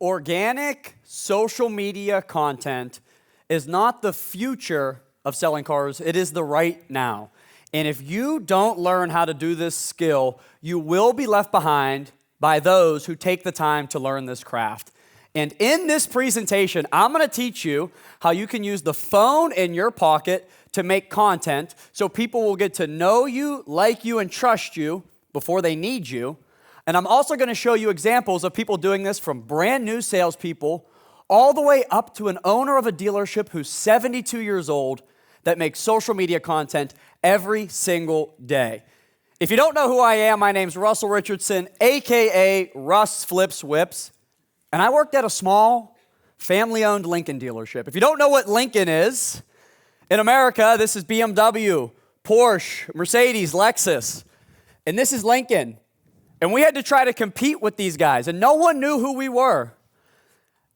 Organic social media content is not the future of selling cars, it is the right now. And if you don't learn how to do this skill, you will be left behind by those who take the time to learn this craft. And in this presentation, I'm going to teach you how you can use the phone in your pocket to make content so people will get to know you, like you, and trust you before they need you. And I'm also going to show you examples of people doing this, from brand new salespeople all the way up to an owner of a dealership who's 72 years old that makes social media content every single day. If you don't know who I am, my name's Russell Richardson, aka Russ Flips Whips, and I worked at a small family-owned Lincoln dealership. If you don't know what Lincoln is, in America, this is BMW, Porsche, Mercedes, Lexus, and this is Lincoln. And we had to try to compete with these guys, and no one knew who we were.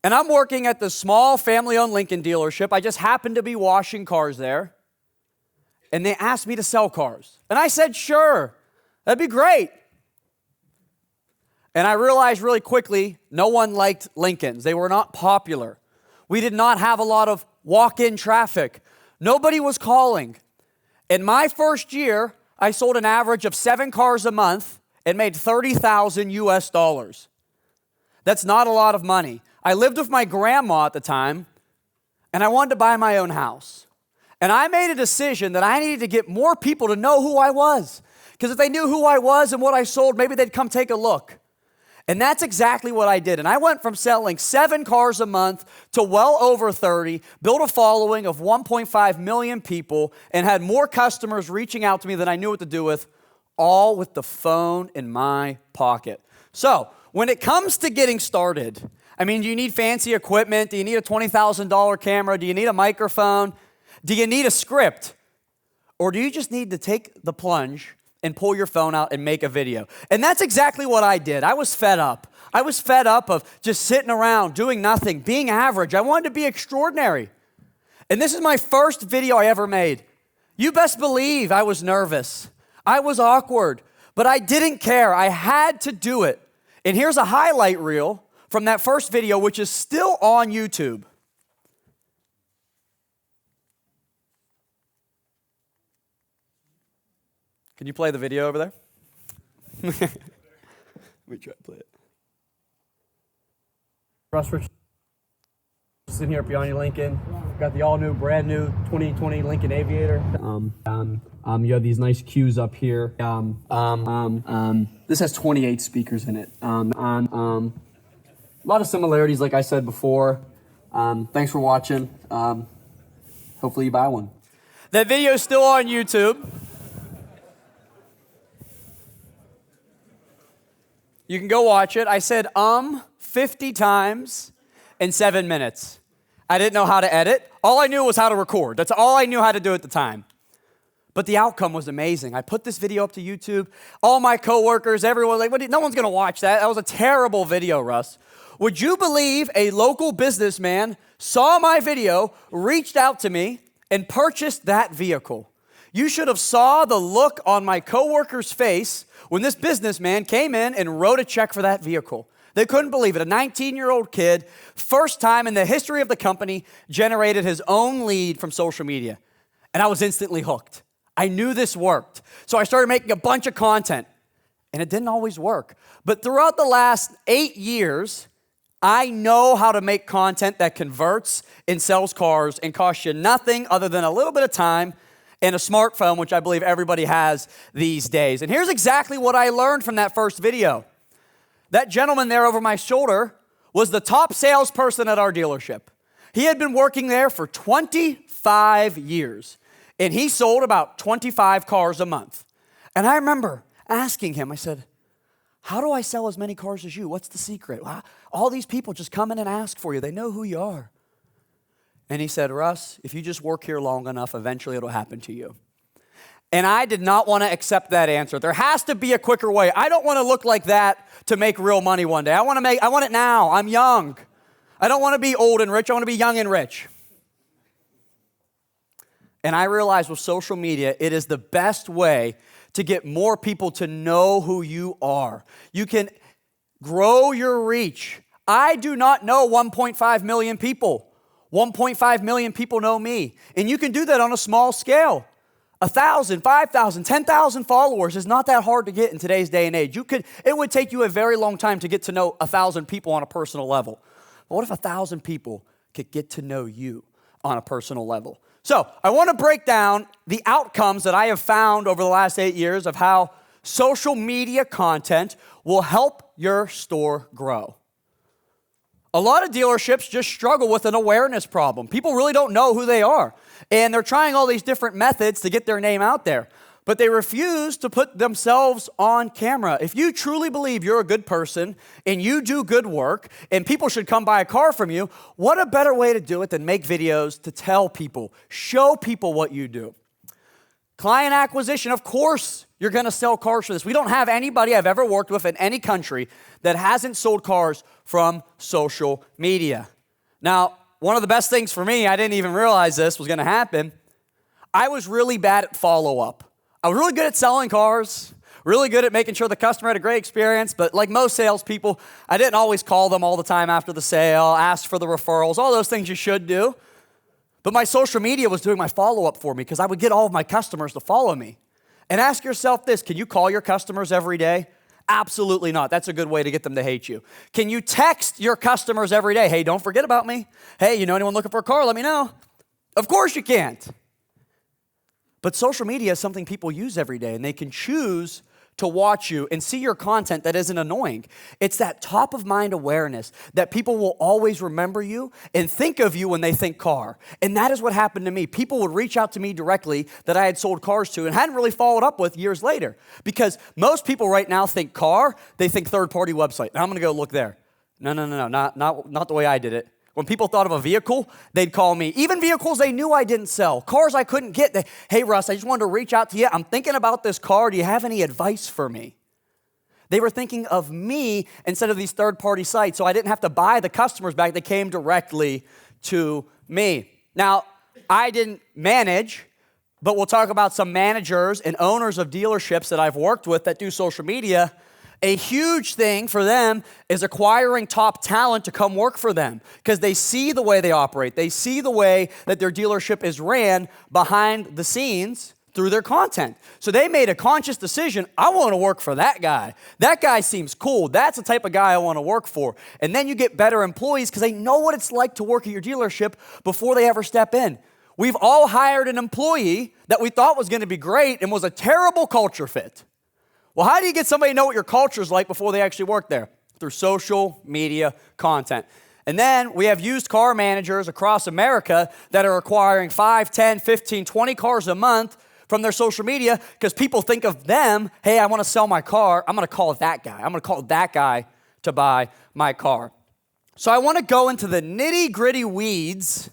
And I'm working at the small family-owned Lincoln dealership. I just happened to be washing cars there. And they asked me to sell cars. And I said, sure, that'd be great. And I realized really quickly, no one liked Lincolns. They were not popular. We did not have a lot of walk-in traffic. Nobody was calling. In my first year, I sold an average of 7 cars a month and made $30,000 US. That's not a lot of money. I lived with my grandma at the time, and I wanted to buy my own house. And I made a decision that I needed to get more people to know who I was. Because if they knew who I was and what I sold, maybe they'd come take a look. And that's exactly what I did. And I went from selling 7 cars a month to well over 30, built a following of 1.5 million people, and had more customers reaching out to me than I knew what to do with, all with the phone in my pocket. So, when it comes to getting started, I mean, do you need fancy equipment? Do you need a $20,000 camera? Do you need a microphone? Do you need a script? Or do you just need to take the plunge and pull your phone out and make a video? And that's exactly what I did. I was fed up. I was fed up of just sitting around, doing nothing, being average. I wanted to be extraordinary. And this is my first video I ever made. You best believe I was nervous. I was awkward, but I didn't care. I had to do it. And here's a highlight reel from that first video, which is still on YouTube. Can you play the video over there? Let me try to play it. Russ Richardson sitting here at Peony Lincoln. Got the all-new, brand-new 2020 Lincoln Aviator. You have these nice cues up here. This has 28 speakers in it. A lot of similarities, like I said before. Thanks for watching. Hopefully you buy one. That video is still on YouTube. You can go watch it. I said 50 times in 7 minutes. I didn't know how to edit. All I knew was how to record. That's all I knew how to do at the time. But the outcome was amazing. I put this video up to YouTube. All my coworkers, everyone, no one's going to watch that. That was a terrible video, Russ. Would you believe a local businessman saw my video, reached out to me, and purchased that vehicle? You should have saw the look on my coworker's face when this businessman came in and wrote a check for that vehicle. They couldn't believe it. A 19-year-old kid, first time in the history of the company, generated his own lead from social media. And I was instantly hooked. I knew this worked. So I started making a bunch of content. And it didn't always work. But throughout the last 8 years, I know how to make content that converts and sells cars and costs you nothing other than a little bit of time and a smartphone, which I believe everybody has these days. And here's exactly what I learned from that first video. That gentleman there over my shoulder was the top salesperson at our dealership. He had been working there for 25 years, and he sold about 25 cars a month. And I remember asking him, I said, how do I sell as many cars as you? What's the secret? All these people just come in and ask for you. They know who you are. And he said, Russ, if you just work here long enough, eventually it'll happen to you. And I did not want to accept that answer. There has to be a quicker way. I don't want to look like that to make real money one day. I want it now. I'm young. I don't want to be old and rich. I want to be young and rich. And I realized with social media, it is the best way to get more people to know who you are. You can grow your reach. I do not know 1.5 million people. 1.5 million people know me. And you can do that on a small scale. 1,000, 5,000, 10,000 followers is not that hard to get in today's day and age. It would take you a very long time to get to know 1,000 people on a personal level. But what if 1,000 people could get to know you on a personal level? So I want to break down the outcomes that I have found over the last 8 years of how social media content will help your store grow. A lot of dealerships just struggle with an awareness problem. People really don't know who they are. And they're trying all these different methods to get their name out there. But they refuse to put themselves on camera. If you truly believe you're a good person and you do good work and people should come buy a car from you, what a better way to do it than make videos to tell people, show people what you do. Client acquisition, of course, you're going to sell cars for this. We don't have anybody I've ever worked with in any country that hasn't sold cars from social media. Now, one of the best things for me, I didn't even realize this was going to happen. I was really bad at follow-up. I was really good at selling cars, really good at making sure the customer had a great experience, but like most salespeople, I didn't always call them all the time after the sale, ask for the referrals, all those things you should do. But my social media was doing my follow-up for me because I would get all of my customers to follow me. And ask yourself this, can you call your customers every day? Absolutely not. That's a good way to get them to hate you. Can you text your customers every day? Hey, don't forget about me. Hey, you know anyone looking for a car? Let me know. Of course you can't. But social media is something people use every day, and they can choose to watch you and see your content that isn't annoying. It's that top of mind awareness that people will always remember you and think of you when they think car. And that is what happened to me. People would reach out to me directly that I had sold cars to and hadn't really followed up with years later. Because most people right now think car, they think third-party website. Now I'm gonna go look there. No, not the way I did it. When people thought of a vehicle, they'd call me. Even vehicles they knew I didn't sell. Cars I couldn't get. Hey, Russ, I just wanted to reach out to you. I'm thinking about this car. Do you have any advice for me? They were thinking of me instead of these third-party sites, so I didn't have to buy the customers back. They came directly to me. Now, I didn't manage, but we'll talk about some managers and owners of dealerships that I've worked with that do social media. A huge thing for them is acquiring top talent to come work for them because they see the way they operate. They see the way that their dealership is ran behind the scenes through their content. So they made a conscious decision, I want to work for that guy. That guy seems cool. That's the type of guy I want to work for. And then you get better employees because they know what it's like to work at your dealership before they ever step in. We've all hired an employee that we thought was going to be great and was a terrible culture fit. Well, how do you get somebody to know what your culture is like before they actually work there? Through social media content. And then we have used car managers across America that are acquiring 5, 10, 15, 20 cars a month from their social media because people think of them, hey, I want to sell my car. I'm going to call that guy. I'm going to call that guy to buy my car. So I want to go into the nitty-gritty weeds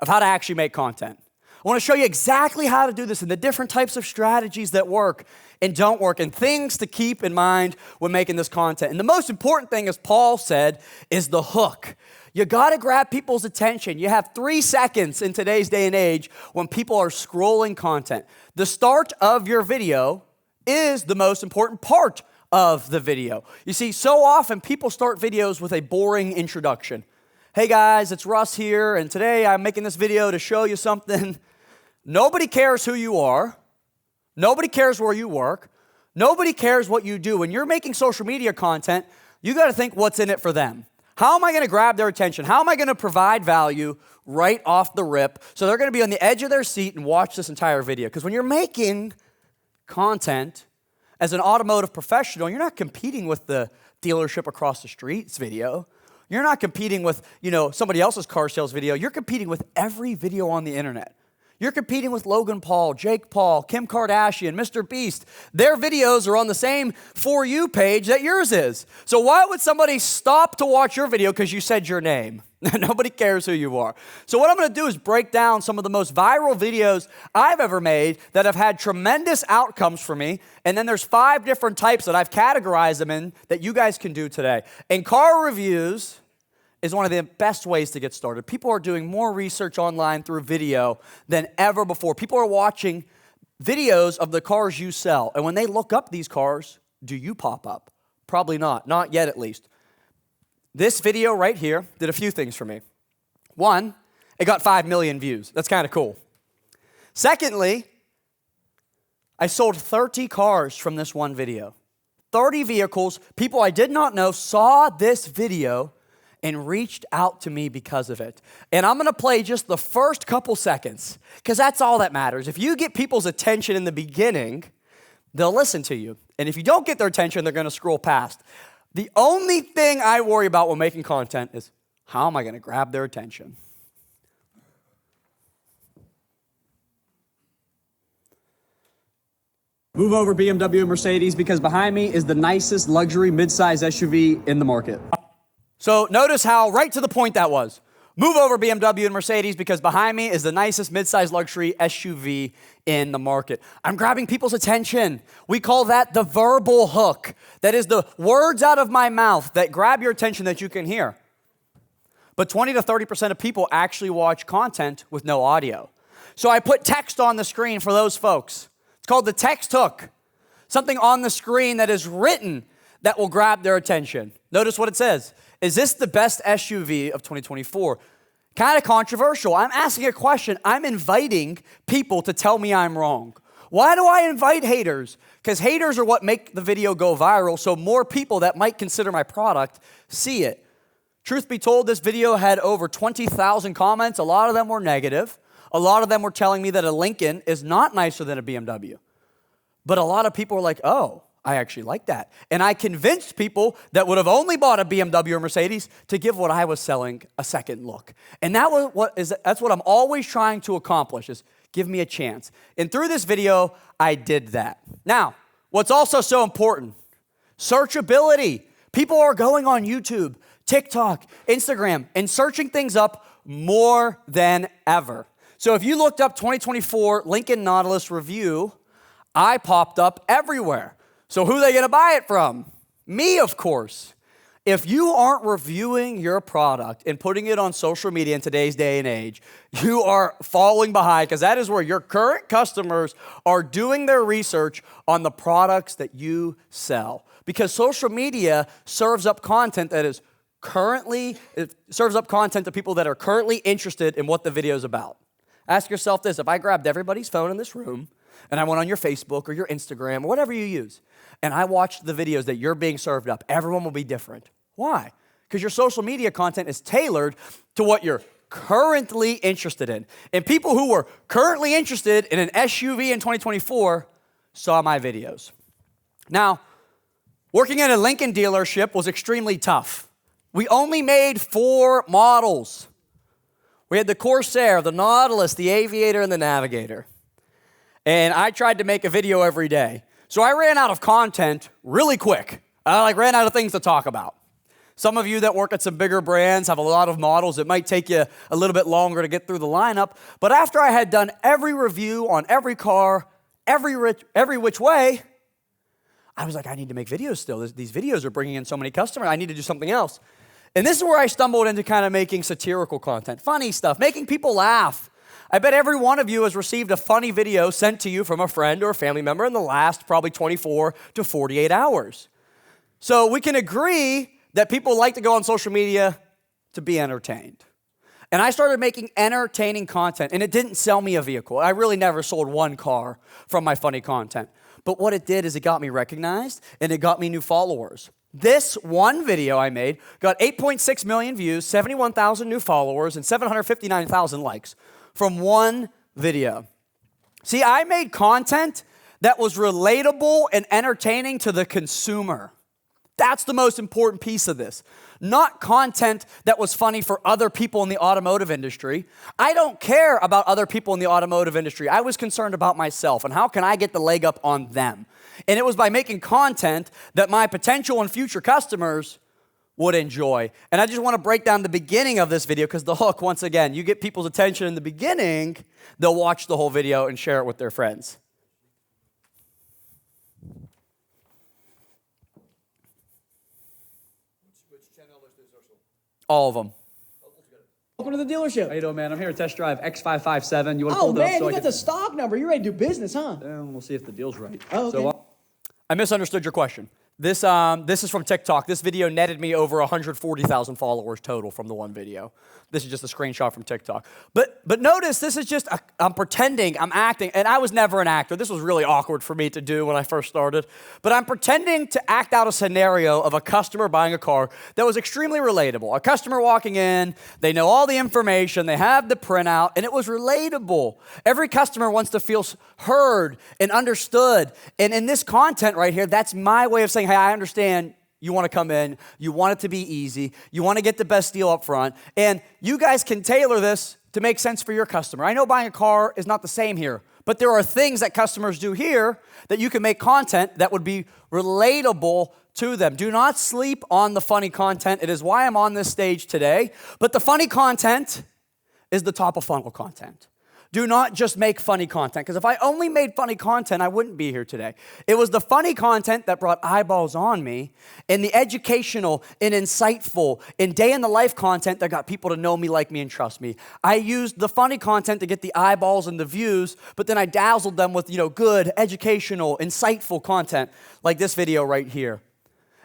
of how to actually make content. I want to show you exactly how to do this and the different types of strategies that work and don't work and things to keep in mind when making this content. And the most important thing, as Paul said, is the hook. You got to grab people's attention. You have 3 seconds in today's day and age when people are scrolling content. The start of your video is the most important part of the video. You see, so often people start videos with a boring introduction. Hey guys, it's Russ here, and today I'm making this video to show you something. Nobody cares who you are. Nobody cares where you work. Nobody cares what you do. When you're making social media content, you got to think what's in it for them. How am I going to grab their attention? How am I going to provide value right off the rip so they're going to be on the edge of their seat and watch this entire video? Because when you're making content as an automotive professional, you're not competing with the dealership across the street's video. You're not competing with, somebody else's car sales video. You're competing with every video on the internet. You're competing with Logan Paul, Jake Paul, Kim Kardashian, Mr. Beast. Their videos are on the same For You page that yours is. So why would somebody stop to watch your video because you said your name? Nobody cares who you are. So what I'm going to do is break down some of the most viral videos I've ever made that have had tremendous outcomes for me. And then there's 5 different types that I've categorized them in that you guys can do today. And car reviews is one of the best ways to get started. People are doing more research online through video than ever before. People are watching videos of the cars you sell. And when they look up these cars, do you pop up? Probably not yet at least. this video right here did a few things for me. One, it got 5 million views. That's kind of cool. Secondly, I sold 30 cars from this one video. 30 vehicles, people I did not know saw this video and reached out to me because of it. And I'm gonna play just the first couple seconds, because that's all that matters. If you get people's attention in the beginning, they'll listen to you. And if you don't get their attention, they're gonna scroll past. The only thing I worry about when making content is, how am I gonna grab their attention? Move over BMW and Mercedes because behind me is the nicest luxury midsize SUV in the market. So notice how right to the point that was. Move over BMW and Mercedes because behind me is the nicest midsize luxury SUV in the market. I'm grabbing people's attention. We call that the verbal hook. That is the words out of my mouth that grab your attention that you can hear. But 20 to 30% of people actually watch content with no audio. So I put text on the screen for those folks. It's called the text hook. Something on the screen that is written that will grab their attention. Notice what it says. Is this the best SUV of 2024? Kind of controversial. I'm asking a question. I'm inviting people to tell me I'm wrong. Why do I invite haters? Because haters are what make the video go viral, so more people that might consider my product see it. Truth be told, this video had over 20,000 comments. A lot of them were negative. A lot of them were telling me that a Lincoln is not nicer than a BMW. But a lot of people were like, oh, I actually like that. And I convinced people that would have only bought a BMW or Mercedes to give what I was selling a second look. And that's what I'm always trying to accomplish, is give me a chance. And through this video, I did that. Now, what's also so important, searchability. People are going on YouTube, TikTok, Instagram, and searching things up more than ever. So if you looked up 2024 Lincoln Nautilus review, I popped up everywhere. So who are they gonna buy it from? Me, of course. If you aren't reviewing your product and putting it on social media in today's day and age, you are falling behind, because that is where your current customers are doing their research on the products that you sell. Because social media serves up content that is it serves up content to people that are currently interested in what the video is about. Ask yourself this: if I grabbed everybody's phone in this room and I went on your Facebook or your Instagram or whatever you use, and I watched the videos that you're being served up, everyone will be different. Why? Because your social media content is tailored to what you're currently interested in. And people who were currently interested in an SUV in 2024 saw my videos. Now, working in a Lincoln dealership was extremely tough. We only made 4 models. We had the Corsair, the Nautilus, the Aviator, and the Navigator. And I tried to make a video every day. So I ran out of content really quick. I ran out of things to talk about. Some of you that work at some bigger brands have a lot of models. It might take you a little bit longer to get through the lineup. But after I had done every review on every car, every which way, I was like, I need to make videos still. These videos are bringing in so many customers. I need to do something else. And this is where I stumbled into kind of making satirical content, funny stuff, making people laugh. I bet every one of you has received a funny video sent to you from a friend or a family member in the last probably 24 to 48 hours. So we can agree that people like to go on social media to be entertained. And I started making entertaining content, and it didn't sell me a vehicle. I really never sold one car from my funny content. But what it did is it got me recognized, and it got me new followers. This one video I made got 8.6 million views, 71,000 new followers, and 759,000 likes from one video. See, I made content that was relatable and entertaining to the consumer. That's the most important piece of this. Not content that was funny for other people in the automotive industry. I don't care about other people in the automotive industry. I was concerned about myself and how can I get the leg up on them. And it was by making content that my potential and future customers would enjoy. And I just want to break down the beginning of this video, because the hook, once again, you get people's attention in the beginning, they'll watch the whole video and share it with their friends. All of them. Welcome to the dealership. How you doing, man? I'm here to test drive X557. You want to Oh, pull it up? man, you got the stock number. You ready to do business, huh? We'll see if the deal's right. Oh, okay. I misunderstood your question. This is from TikTok. This video netted me over 140,000 followers total from the one video. This is just a screenshot from TikTok. But notice, this is just, I'm pretending, I'm acting, and I was never an actor. This was really awkward for me to do when I first started. But I'm pretending to act out a scenario of a customer buying a car that was extremely relatable. A customer walking in, they know all the information, they have the printout, and it was relatable. Every customer wants to feel heard and understood. And in this content right here, that's my way of saying, hey, I understand you want to come in, you want it to be easy, you want to get the best deal up front, and you guys can tailor this to make sense for your customer. I know buying a car is not the same here, but there are things that customers do here that you can make content that would be relatable to them. Do not sleep on the funny content. It is why I'm on this stage today, but the funny content is the top of funnel content. Do not just make funny content, because if I only made funny content, I wouldn't be here today. It was the funny content that brought eyeballs on me, and the educational and insightful and day-in-the-life content that got people to know me, like me, and trust me. I used the funny content to get the eyeballs and the views, but then I dazzled them with, good, educational, insightful content, like this video right here.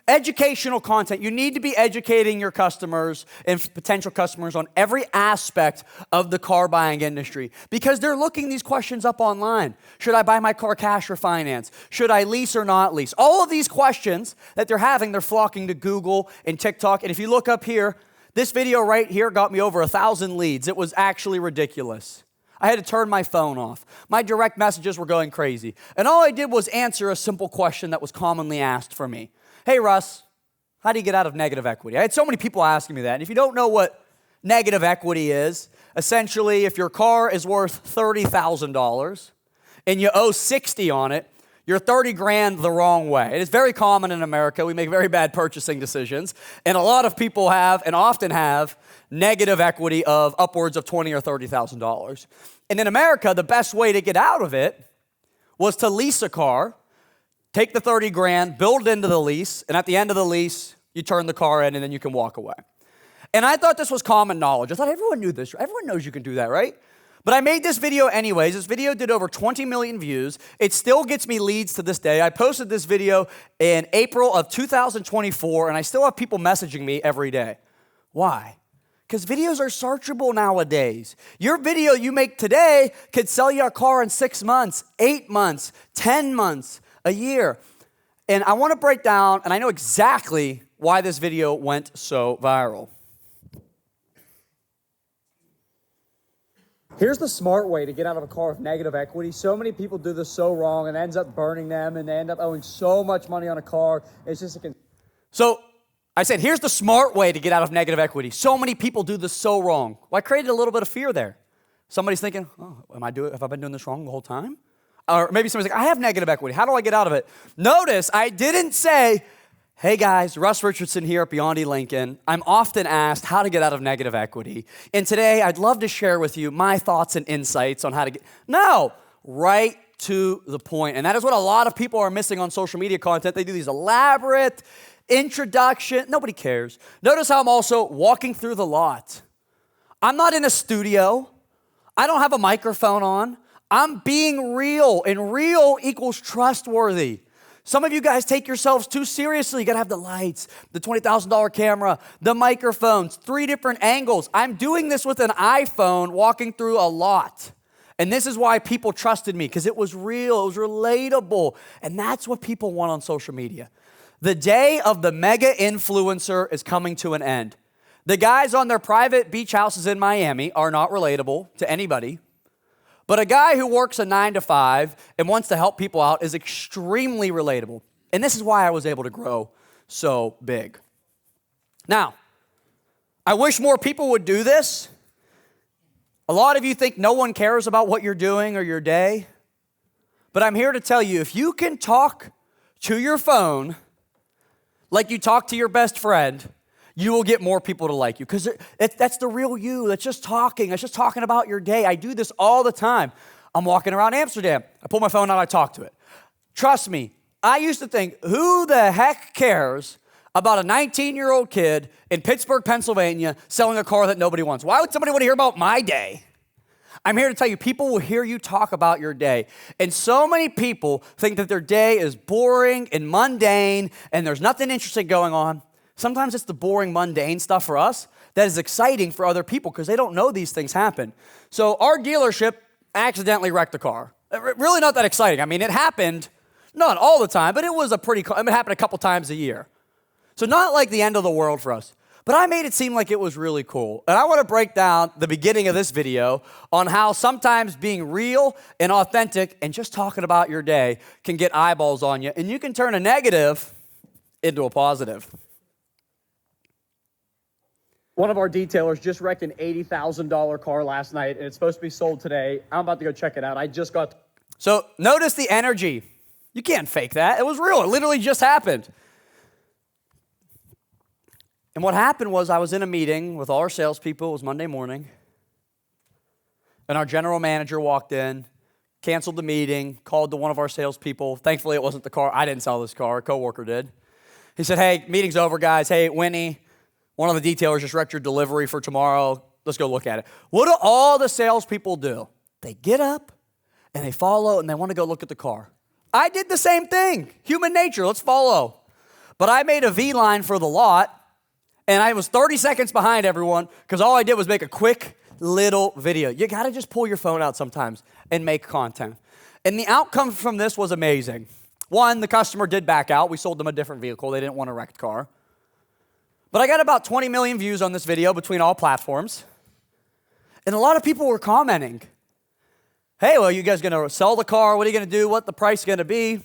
Educational content. You need to be educating your customers and potential customers on every aspect of the car buying industry, because they're looking these questions up online. Should I buy my car cash or finance? Should I lease or not lease? All of these questions that they're having, they're flocking to Google and TikTok. And if you look up here, this video right here got me over 1,000 leads. It was actually ridiculous. I had to turn my phone off. My direct messages were going crazy. And all I did was answer a simple question that was commonly asked for me. Hey, Russ, how do you get out of negative equity? I had so many people asking me that. And if you don't know what negative equity is, essentially, if your car is worth $30,000 and you owe $60,000 on it, you're $30,000 the wrong way. It is very common in America. We make very bad purchasing decisions. And a lot of people have, and often have, negative equity of upwards of $20,000 or $30,000. And in America, the best way to get out of it was to lease a car, take the $30,000, build it into the lease, and at the end of the lease, you turn the car in and then you can walk away. And I thought this was common knowledge. I thought everyone knew this. Everyone knows you can do that, right? But I made this video anyways. This video did over 20 million views. It still gets me leads to this day. I posted this video in April of 2024, and I still have people messaging me every day. Why? Because videos are searchable nowadays. Your video you make today could sell you a car in 6 months, 8 months, 10 months, a year. And I want to break down, and I know exactly why this video went so viral. Here's the smart way to get out of a car with negative equity. So many people do this so wrong and it ends up burning them, and they end up owing so much money on a car. It's just So I said, here's the smart way to get out of negative equity. So many people do this so wrong. Well, I created a little bit of fear there. Somebody's thinking, have I been doing this wrong the whole time? Or maybe somebody's like, I have negative equity. How do I get out of it? Notice I didn't say, hey guys, Russ Richardson here at Beyond Lincoln. I'm often asked how to get out of negative equity. And today I'd love to share with you my thoughts and insights on how to get, no, right to the point. And that is what a lot of people are missing on social media content. They do these elaborate introduction. Nobody cares. Notice how I'm also walking through the lot. I'm not in a studio. I don't have a microphone on. I'm being real, and real equals trustworthy. Some of you guys take yourselves too seriously. You gotta have the lights, the $20,000 camera, the microphones, 3 different angles. I'm doing this with an iPhone walking through a lot. And this is why people trusted me, because it was real, it was relatable. And that's what people want on social media. The day of the mega influencer is coming to an end. The guys on their private beach houses in Miami are not relatable to anybody. But a guy who works a 9 to 5 and wants to help people out is extremely relatable. And this is why I was able to grow so big. Now, I wish more people would do this. A lot of you think no one cares about what you're doing or your day. But I'm here to tell you, if you can talk to your phone like you talk to your best friend, you will get more people to like you, because that's the real you. That's just talking. That's just talking about your day. I do this all the time. I'm walking around Amsterdam. I pull my phone out, I talk to it. Trust me, I used to think, who the heck cares about a 19-year-old kid in Pittsburgh, Pennsylvania, selling a car that nobody wants? Why would somebody want to hear about my day? I'm here to tell you, people will hear you talk about your day. And so many people think that their day is boring and mundane and there's nothing interesting going on. Sometimes it's the boring, mundane stuff for us that is exciting for other people because they don't know these things happen. So our dealership accidentally wrecked a car. Really not that exciting. I mean, it happened, not all the time, but it was it happened a couple times a year. So not like the end of the world for us. But I made it seem like it was really cool. And I want to break down the beginning of this video on how sometimes being real and authentic and just talking about your day can get eyeballs on you. And you can turn a negative into a positive. One of our detailers just wrecked an $80,000 car last night, and it's supposed to be sold today. I'm about to go check it out. I just got... So notice the energy. You can't fake that. It was real. It literally just happened. And what happened was I was in a meeting with all our salespeople. It was Monday morning. And our general manager walked in, canceled the meeting, called to one of our salespeople. Thankfully, it wasn't the car. I didn't sell this car. A coworker did. He said, hey, meeting's over, guys. Hey, Winnie, one of the detailers just wrecked your delivery for tomorrow. Let's go look at it. What do all the salespeople do? They get up and they follow and they want to go look at the car. I did the same thing. Human nature, let's follow. But I made a V line for the lot and I was 30 seconds behind everyone because all I did was make a quick little video. You got to just pull your phone out sometimes and make content. And the outcome from this was amazing. One, the customer did back out. We sold them a different vehicle. They didn't want a wrecked car. But I got about 20 million views on this video between all platforms. And a lot of people were commenting, hey, well, you guys going to sell the car? What are you going to do? What the price going to be?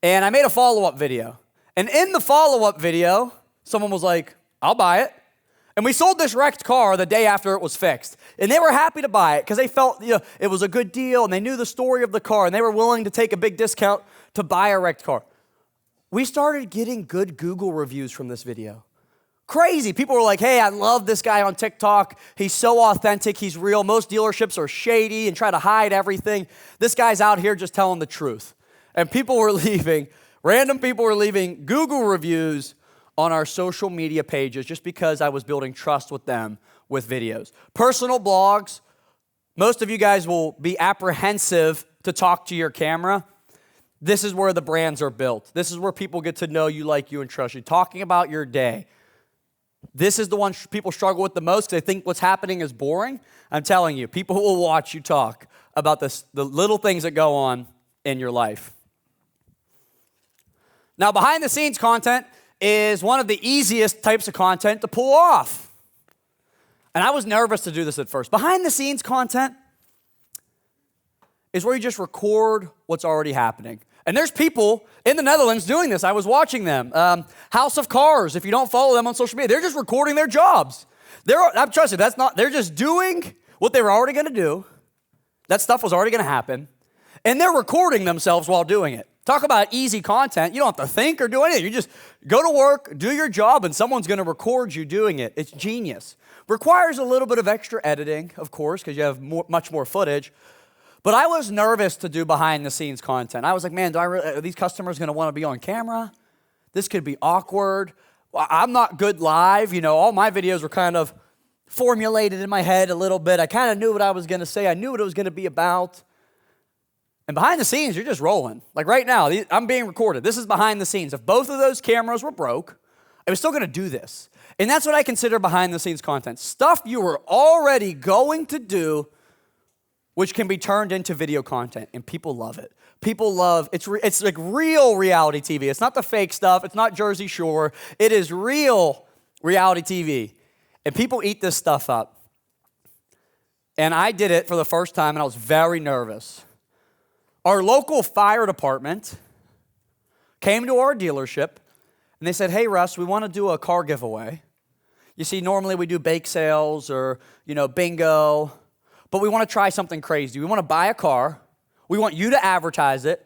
And I made a follow-up video. And in the follow-up video, someone was like, I'll buy it. And we sold this wrecked car the day after it was fixed. And they were happy to buy it because they felt it was a good deal and they knew the story of the car and they were willing to take a big discount to buy a wrecked car. We started getting good Google reviews from this video. Crazy. People were like, hey, I love this guy on TikTok. He's so authentic. He's real. Most dealerships are shady and try to hide everything. This guy's out here just telling the truth. And people were leaving, random people were leaving Google reviews on our social media pages just because I was building trust with them with videos. Personal blogs, most of you guys will be apprehensive to talk to your camera. This is where the brands are built. This is where people get to know you, like you, and trust you. Talking about your day. This is the one people struggle with the most because they think what's happening is boring. I'm telling you, people will watch you talk about the little things that go on in your life. Now, behind the scenes content is one of the easiest types of content to pull off. And I was nervous to do this at first. Behind the scenes content is where you just record what's already happening. And there's people in the Netherlands doing this. I was watching them. House of Cars, if you don't follow them on social media, they're just recording their jobs. I'm trusting, they're just doing what they were already going to do. That stuff was already going to happen. And they're recording themselves while doing it. Talk about easy content. You don't have to think or do anything. You just go to work, do your job, and someone's going to record you doing it. It's genius. Requires a little bit of extra editing, of course, because you have much more footage. But I was nervous to do behind-the-scenes content. I was like, man, are these customers going to want to be on camera? This could be awkward. I'm not good live. All my videos were kind of formulated in my head a little bit. I kind of knew what I was going to say. I knew what it was going to be about. And behind the scenes, you're just rolling. Like right now, I'm being recorded. This is behind the scenes. If both of those cameras were broke, I was still going to do this. And that's what I consider behind-the-scenes content. Stuff you were already going to do, which can be turned into video content, and people love it. People love, it's like real reality TV. It's not the fake stuff. It's not Jersey Shore. It is real reality TV, and people eat this stuff up. And I did it for the first time, and I was very nervous. Our local fire department came to our dealership, and they said, hey, Russ, we want to do a car giveaway. You see, normally we do bake sales or, bingo, but we want to try something crazy. We want to buy a car. We want you to advertise it.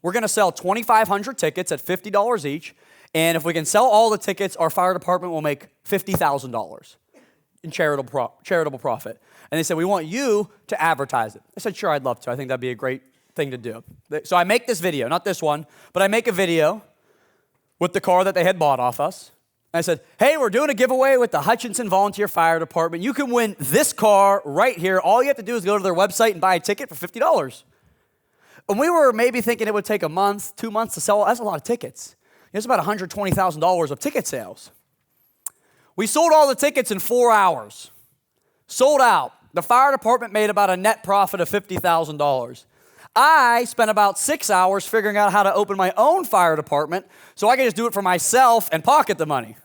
We're going to sell 2,500 tickets at $50 each, and if we can sell all the tickets, our fire department will make $50,000 in charitable profit. And they said, we want you to advertise it. I said, sure, I'd love to. I think that'd be a great thing to do. So I make this video, not this one, but I make a video with the car that they had bought off us. I said, hey, we're doing a giveaway with the Richardson Volunteer Fire Department. You can win this car right here. All you have to do is go to their website and buy a ticket for $50. And we were maybe thinking it would take a month, 2 months to sell. That's a lot of tickets. It's about $120,000 of ticket sales. We sold all the tickets in 4 hours. Sold out. The fire department made about a net profit of $50,000. I spent about 6 hours figuring out how to open my own fire department so I could just do it for myself and pocket the money.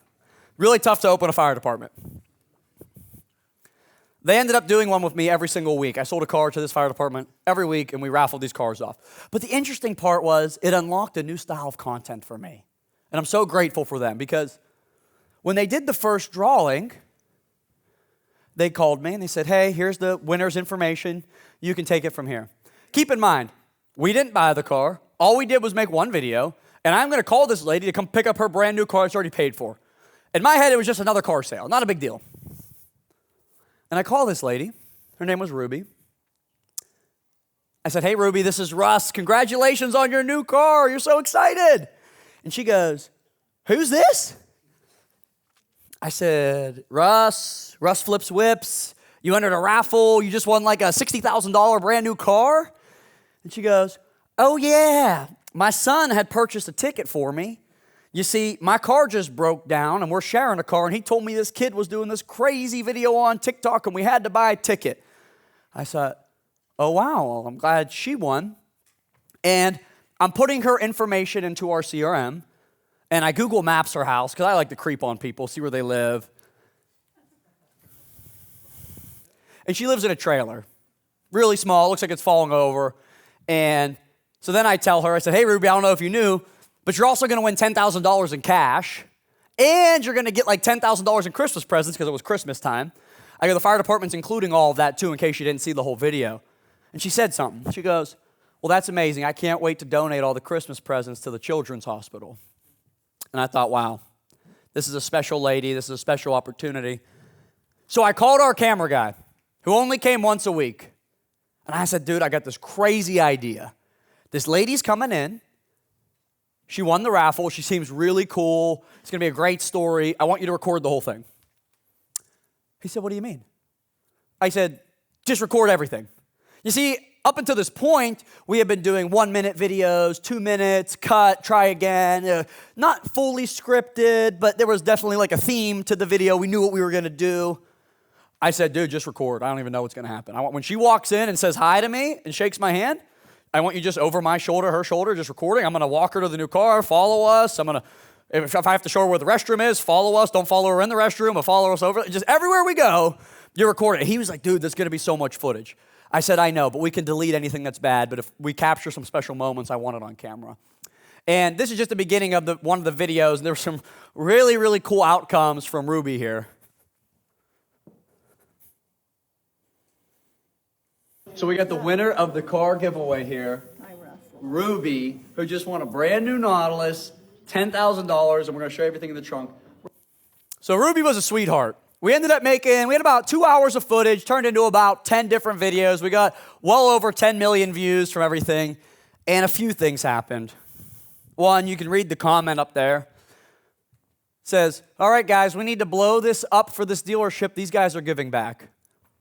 Really tough to open a fire department. They ended up doing one with me every single week. I sold a car to this fire department every week, and we raffled these cars off. But the interesting part was it unlocked a new style of content for me. And I'm so grateful for them because when they did the first drawing, they called me and they said, hey, here's the winner's information. You can take it from here. Keep in mind, we didn't buy the car. All we did was make one video, and I'm going to call this lady to come pick up her brand new car it's already paid for. In my head, it was just another car sale, not a big deal. And I call this lady. Her name was Ruby. I said, hey, Ruby, this is Russ. Congratulations on your new car. You're so excited. And she goes, who's this? I said, Russ flips whips. You entered a raffle. You just won like a $60,000 brand new car. And she goes, oh, yeah. My son had purchased a ticket for me. You see, my car just broke down, and we're sharing a car, and he told me this kid was doing this crazy video on TikTok, and we had to buy a ticket. I said, oh, wow, well, I'm glad she won. And I'm putting her information into our CRM, and I Google Maps her house, because I like to creep on people, see where they live. And she lives in a trailer, really small, looks like it's falling over. And so then I tell her, I said, hey, Ruby, I don't know if you knew, but you're also going to win $10,000 in cash, and you're going to get like $10,000 in Christmas presents because it was Christmas time. I go, the fire department's including all of that too in case you didn't see the whole video. And she said something. She goes, well, that's amazing. I can't wait to donate all the Christmas presents to the children's hospital. And I thought, wow, this is a special lady. This is a special opportunity. So I called our camera guy, who only came once a week. And I said, dude, I got this crazy idea. This lady's coming in. She won the raffle. She seems really cool. It's going to be a great story. I want you to record the whole thing. He said, what do you mean? I said, just record everything. You see, up until this point, we have been doing 1-minute videos, 2 minutes, cut, try again. Not fully scripted, but there was definitely like a theme to the video. We knew what we were going to do. I said, dude, just record. I don't even know what's going to happen. When she walks in and says hi to me and shakes my hand, I want you just over my shoulder, her shoulder, just recording. I'm going to walk her to the new car, follow us. If I have to show her where the restroom is, follow us. Don't follow her in the restroom, but follow us over. Just everywhere we go, you're recording. He was like, dude, there's going to be so much footage. I said, I know, but we can delete anything that's bad. But if we capture some special moments, I want it on camera. And this is just the beginning of one of the videos. And there were some really, really cool outcomes from Ruby here. So we got the winner of the car giveaway here, Ruby, who just won a brand new Nautilus, $10,000, and we're going to show you everything in the trunk. So Ruby was a sweetheart. We had about 2 hours of footage, turned into about 10 different videos. We got well over 10 million views from everything, and a few things happened. One, you can read the comment up there. It says, all right, guys, we need to blow this up for this dealership. These guys are giving back.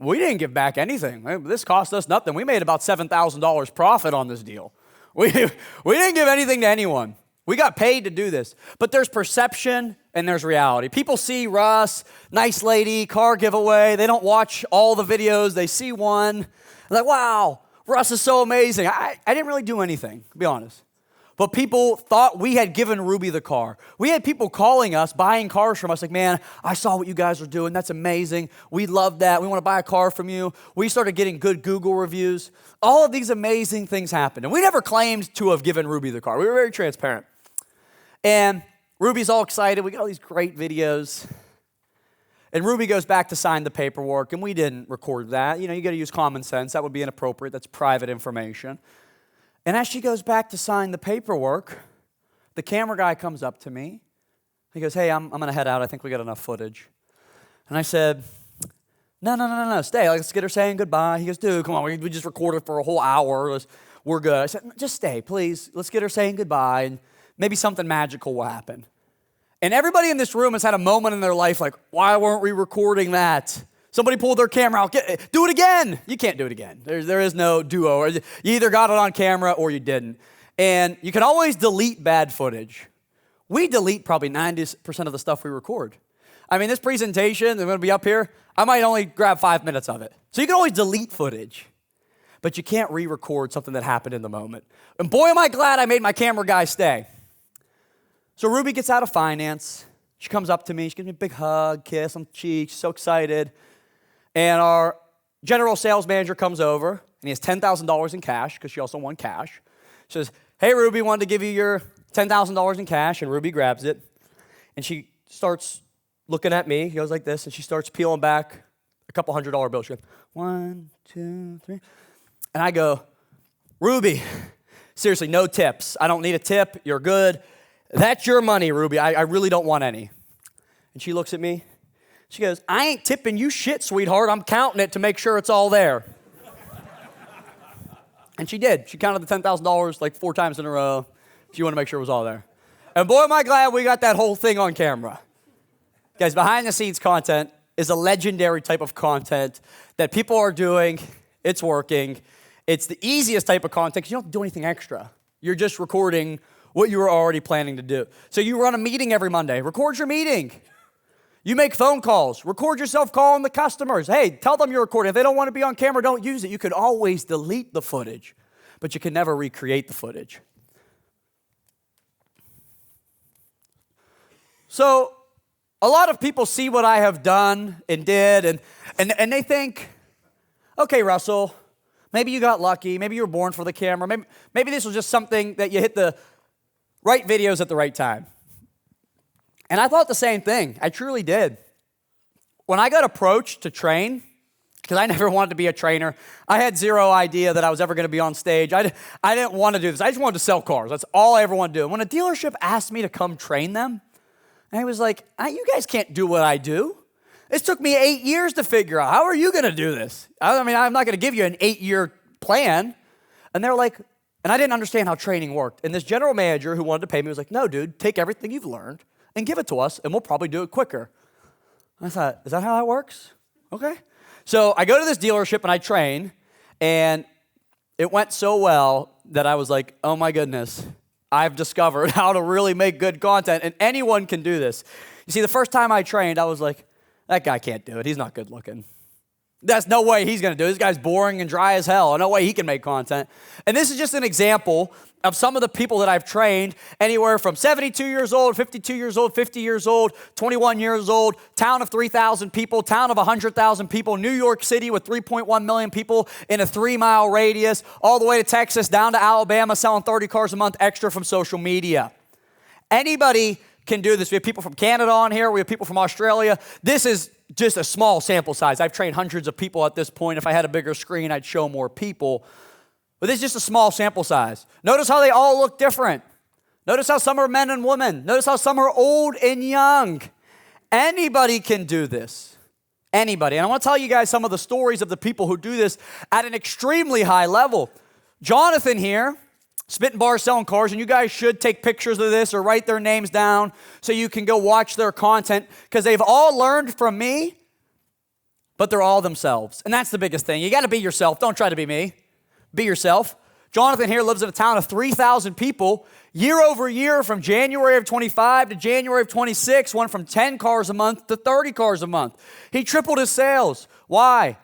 We didn't give back anything. This cost us nothing. We made about $7,000 profit on this deal. We didn't give anything to anyone. We got paid to do this. But there's perception and there's reality. People see Russ, nice lady, car giveaway. They don't watch all the videos. They see one. They're like, wow, Russ is so amazing. I didn't really do anything, to be honest. But people thought we had given Ruby the car. We had people calling us, buying cars from us, like, man, I saw what you guys are doing. That's amazing. We love that. We want to buy a car from you. We started getting good Google reviews. All of these amazing things happened. And we never claimed to have given Ruby the car. We were very transparent. And Ruby's all excited. We got all these great videos. And Ruby goes back to sign the paperwork, and we didn't record that. You got to use common sense. That would be inappropriate. That's private information. And as she goes back to sign the paperwork, the camera guy comes up to me. He goes, hey, I'm going to head out. I think we got enough footage. And I said, no, stay. Let's get her saying goodbye. He goes, dude, come on. We just recorded for a whole hour. We're good. I said, just stay, please. Let's get her saying goodbye, and maybe something magical will happen. And everybody in this room has had a moment in their life like, why weren't we recording that? Somebody pulled their camera out. Do it again. You can't do it again. There is no do-over. You either got it on camera or you didn't. And you can always delete bad footage. We delete probably 90% of the stuff we record. I mean, this presentation, they're going to be up here, I might only grab 5 minutes of it. So you can always delete footage, but you can't re-record something that happened in the moment. And boy, am I glad I made my camera guy stay. So Ruby gets out of finance. She comes up to me. She gives me a big hug, kiss on the cheek. She's so excited. And our general sales manager comes over, and he has $10,000 in cash, because she also won cash. She says, hey, Ruby, wanted to give you your $10,000 in cash, and Ruby grabs it. And she starts looking at me. He goes like this, and she starts peeling back a couple $100 bills. She goes, 1, 2, 3. And I go, Ruby, seriously, no tips. I don't need a tip. You're good. That's your money, Ruby. I really don't want any. And she looks at me. She goes, I ain't tipping you shit, sweetheart. I'm counting it to make sure it's all there. And she did. She counted the $10,000 like 4 times in a row. She wanted to make sure it was all there. And boy, am I glad we got that whole thing on camera. Guys, behind-the-scenes content is a legendary type of content that people are doing. It's working. It's the easiest type of content because you don't have to do anything extra. You're just recording what you were already planning to do. So you run a meeting every Monday. Record your meeting. You make phone calls. Record yourself calling the customers. Hey, tell them you're recording. If they don't want to be on camera, don't use it. You could always delete the footage, but you can never recreate the footage. So a lot of people see what I have done and did, and they think, okay, Russell, maybe you got lucky. Maybe you were born for the camera. Maybe this was just something that you hit the right videos at the right time. And I thought the same thing. I truly did. When I got approached to train, because I never wanted to be a trainer, I had zero idea that I was ever going to be on stage. I didn't want to do this. I just wanted to sell cars. That's all I ever wanted to do. And when a dealership asked me to come train them, I was like, you guys can't do what I do. This took me 8 years to figure out. How are you going to do this? I mean, I'm not going to give you an 8-year plan. And they're like, and I didn't understand how training worked. And this general manager who wanted to pay me was like, no, dude, take everything you've learned and give it to us, and we'll probably do it quicker. And I thought, is that how that works? Okay. So I go to this dealership and I train, and it went so well that I was like, oh my goodness, I've discovered how to really make good content, and anyone can do this. You see, the first time I trained, I was like, that guy can't do it. He's not good looking. There's no way he's going to do it. This guy's boring and dry as hell. No way he can make content. And this is just an example of some of the people that I've trained, anywhere from 72 years old, 52 years old, 50 years old, 21 years old, town of 3,000 people, town of 100,000 people, New York City with 3.1 million people in a 3-mile radius, all the way to Texas, down to Alabama, selling 30 cars a month extra from social media. Anybody can do this. We have people from Canada on here. We have people from Australia. This is just a small sample size. I've trained hundreds of people at this point. If I had a bigger screen, I'd show more people. But this is just a small sample size. Notice how they all look different. Notice how some are men and women. Notice how some are old and young. Anybody can do this. Anybody. And I want to tell you guys some of the stories of the people who do this at an extremely high level. Jonathan here, spitting bars, selling cars, and you guys should take pictures of this or write their names down so you can go watch their content, because they've all learned from me, but they're all themselves. And that's the biggest thing. You got to be yourself. Don't try to be me. Be yourself. Jonathan here lives in a town of 3,000 people. Year over year, from January of 25 to January of 26, went from 10 cars a month to 30 cars a month. He tripled his sales. Why?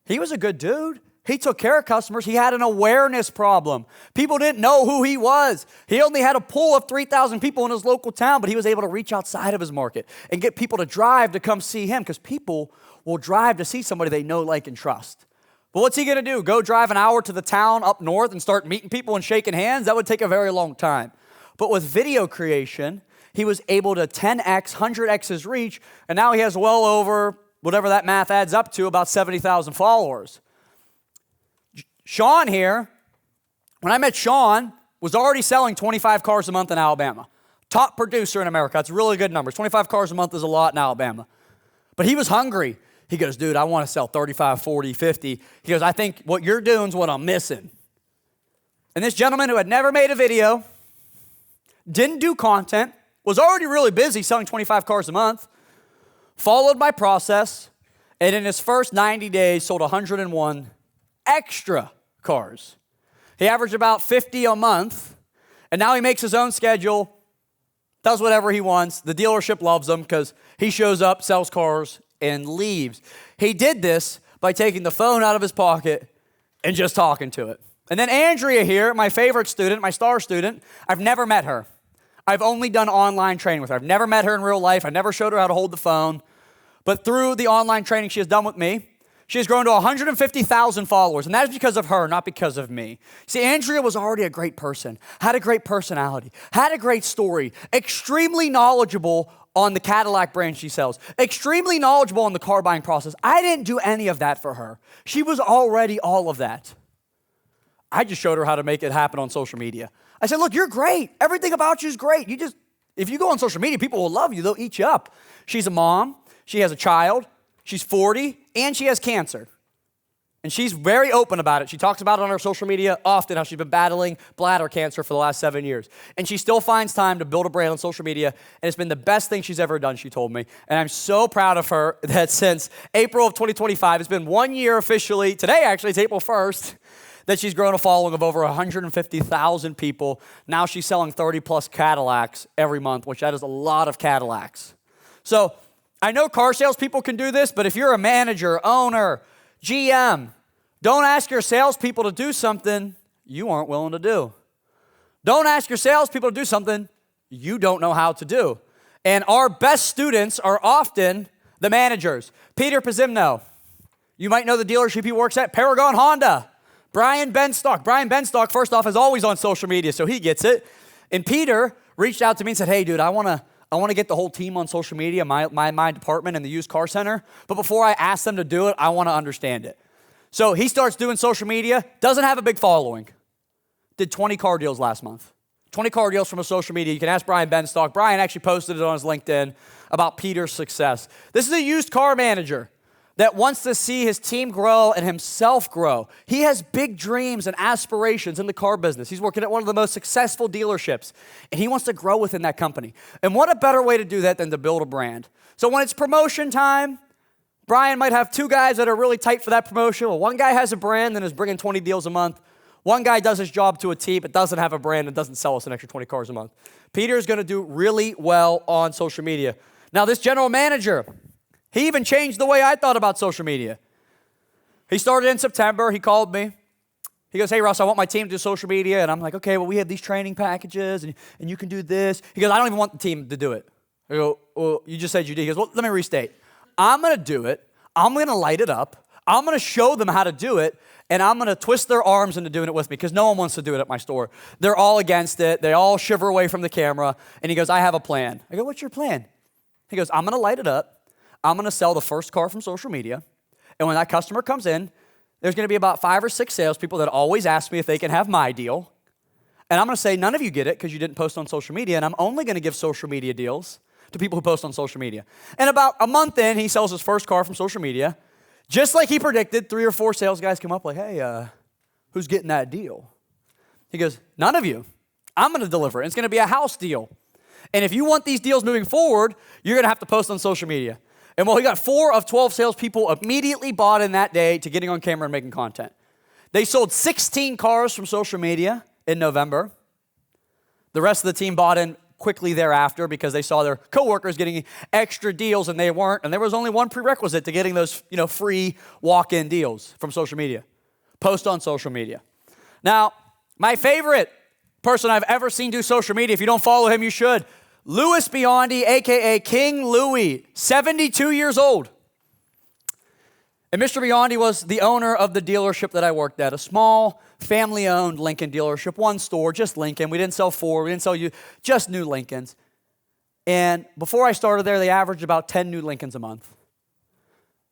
He was a good dude. He took care of customers. He had an awareness problem. People didn't know who he was. He only had a pool of 3,000 people in his local town, but he was able to reach outside of his market and get people to drive to come see him, because people will drive to see somebody they know, like, and trust. But what's he going to do? Go drive an hour to the town up north and start meeting people and shaking hands? That would take a very long time. But with video creation, he was able to 10x, 100x his reach, and now he has well over, whatever that math adds up to, about 70,000 followers. Sean here, when I met Sean, was already selling 25 cars a month in Alabama. Top producer in America. That's really good numbers. 25 cars a month is a lot in Alabama. But he was hungry. He goes, dude, I want to sell 35, 40, 50. He goes, I think what you're doing is what I'm missing. And this gentleman who had never made a video, didn't do content, was already really busy selling 25 cars a month, followed my process, and in his first 90 days sold 101 extra cars. He averaged about 50 a month, and now he makes his own schedule, does whatever he wants. The dealership loves him because he shows up, sells cars, and leaves. He did this by taking the phone out of his pocket and just talking to it. And then Andrea here, my favorite student, my star student, I've never met her. I've only done online training with her. I've never met her in real life. I never showed her how to hold the phone. But through the online training she has done with me, she has grown to 150,000 followers, and that is because of her, not because of me. See, Andrea was already a great person, had a great personality, had a great story, extremely knowledgeable on the Cadillac brand she sells, extremely knowledgeable on the car buying process. I didn't do any of that for her. She was already all of that. I just showed her how to make it happen on social media. I said, look, you're great. Everything about you is great. If you go on social media, people will love you. They'll eat you up. She's a mom. She has a child. She's 40, and she has cancer. And she's very open about it. She talks about it on her social media often, how she's been battling bladder cancer for the last 7 years. And she still finds time to build a brand on social media, and it's been the best thing she's ever done, she told me. And I'm so proud of her that since April of 2025, it's been 1 year officially, today actually, it's April 1st, that she's grown a following of over 150,000 people. Now she's selling 30 plus Cadillacs every month, which that is a lot of Cadillacs. So I know car salespeople can do this, but if you're a manager, owner, GM, don't ask your salespeople to do something you aren't willing to do. Don't ask your salespeople to do something you don't know how to do. And our best students are often the managers. Peter Pizimno, you might know the dealership he works at, Paragon Honda. Brian Benstock. Brian Benstock, first off, is always on social media, so he gets it. And Peter reached out to me and said, hey, dude, I want to get the whole team on social media, my department in the used car center. But before I ask them to do it, I want to understand it. So he starts doing social media, doesn't have a big following. Did 20 car deals last month. 20 car deals from a social media. You can ask Brian Benstock. Brian actually posted it on his LinkedIn about Peter's success. This is a used car manager that wants to see his team grow and himself grow. He has big dreams and aspirations in the car business. He's working at one of the most successful dealerships, and he wants to grow within that company. And what a better way to do that than to build a brand? So when it's promotion time, Brian might have 2 guys that are really tight for that promotion. Well, one guy has a brand and is bringing 20 deals a month. One guy does his job to a T, but doesn't have a brand and doesn't sell us an extra 20 cars a month. Peter is going to do really well on social media. Now, this general manager, he even changed the way I thought about social media. He started in September. He called me. He goes, hey, Russ, I want my team to do social media. And I'm like, okay, well, we have these training packages, and you can do this. He goes, I don't even want the team to do it. I go, well, you just said you did. He goes, well, let me restate. I'm going to do it. I'm going to light it up. I'm going to show them how to do it, and I'm going to twist their arms into doing it with me because no one wants to do it at my store. They're all against it. They all shiver away from the camera. And he goes, I have a plan. I go, what's your plan? He goes, I'm going to light it up. I'm going to sell the first car from social media. And when that customer comes in, there's going to be about 5 or 6 salespeople that always ask me if they can have my deal. And I'm going to say, none of you get it because you didn't post on social media. And I'm only going to give social media deals to people who post on social media. And about a month in, he sells his first car from social media. Just like he predicted, 3 or 4 sales guys come up like, hey, who's getting that deal? He goes, none of you. I'm going to deliver it. It's going to be a house deal. And if you want these deals moving forward, you're going to have to post on social media. And well, he got 4 of 12 salespeople immediately bought in that day to getting on camera and making content. They sold 16 cars from social media in November. The rest of the team bought in quickly thereafter because they saw their coworkers getting extra deals and they weren't. And there was only one prerequisite to getting those, free walk-in deals from social media. Post on social media. Now, my favorite person I've ever seen do social media, if you don't follow him, you should. Louis Biondi, a.k.a. King Louie, 72 years old. And Mr. Biondi was the owner of the dealership that I worked at, a small family-owned Lincoln dealership, 1 store, just Lincoln. We didn't sell 4. We didn't sell you just new Lincolns. And before I started there, they averaged about 10 new Lincolns a month.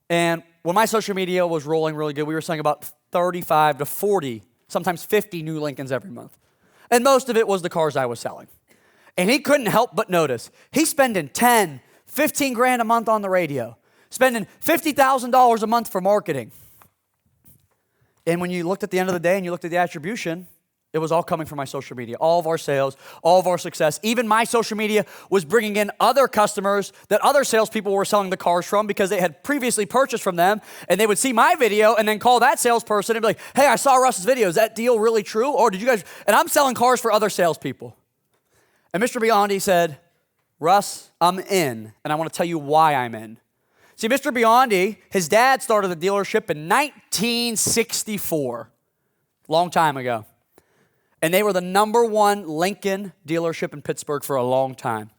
And when my social media was rolling really good, we were selling about 35 to 40, sometimes 50 new Lincolns every month. And most of it was the cars I was selling. And he couldn't help but notice, he's spending 10, 15 grand a month on the radio, spending $50,000 a month for marketing. And when you looked at the end of the day and you looked at the attribution, It was all coming from my social media. All of our sales, all of our success. Even my social media was bringing in other customers that other salespeople were selling the cars from because they had previously purchased from them. And they would see my video and then call that salesperson and be like, hey, I saw Russ's video. Is that deal really true? Or did you guys, and I'm selling cars for other salespeople. And Mr. Biondi said, Russ, I'm in. And I want to tell you why I'm in. See, Mr. Biondi, his dad started the dealership in 1964. Long time ago. And they were the number one Lincoln dealership in Pittsburgh for a long time.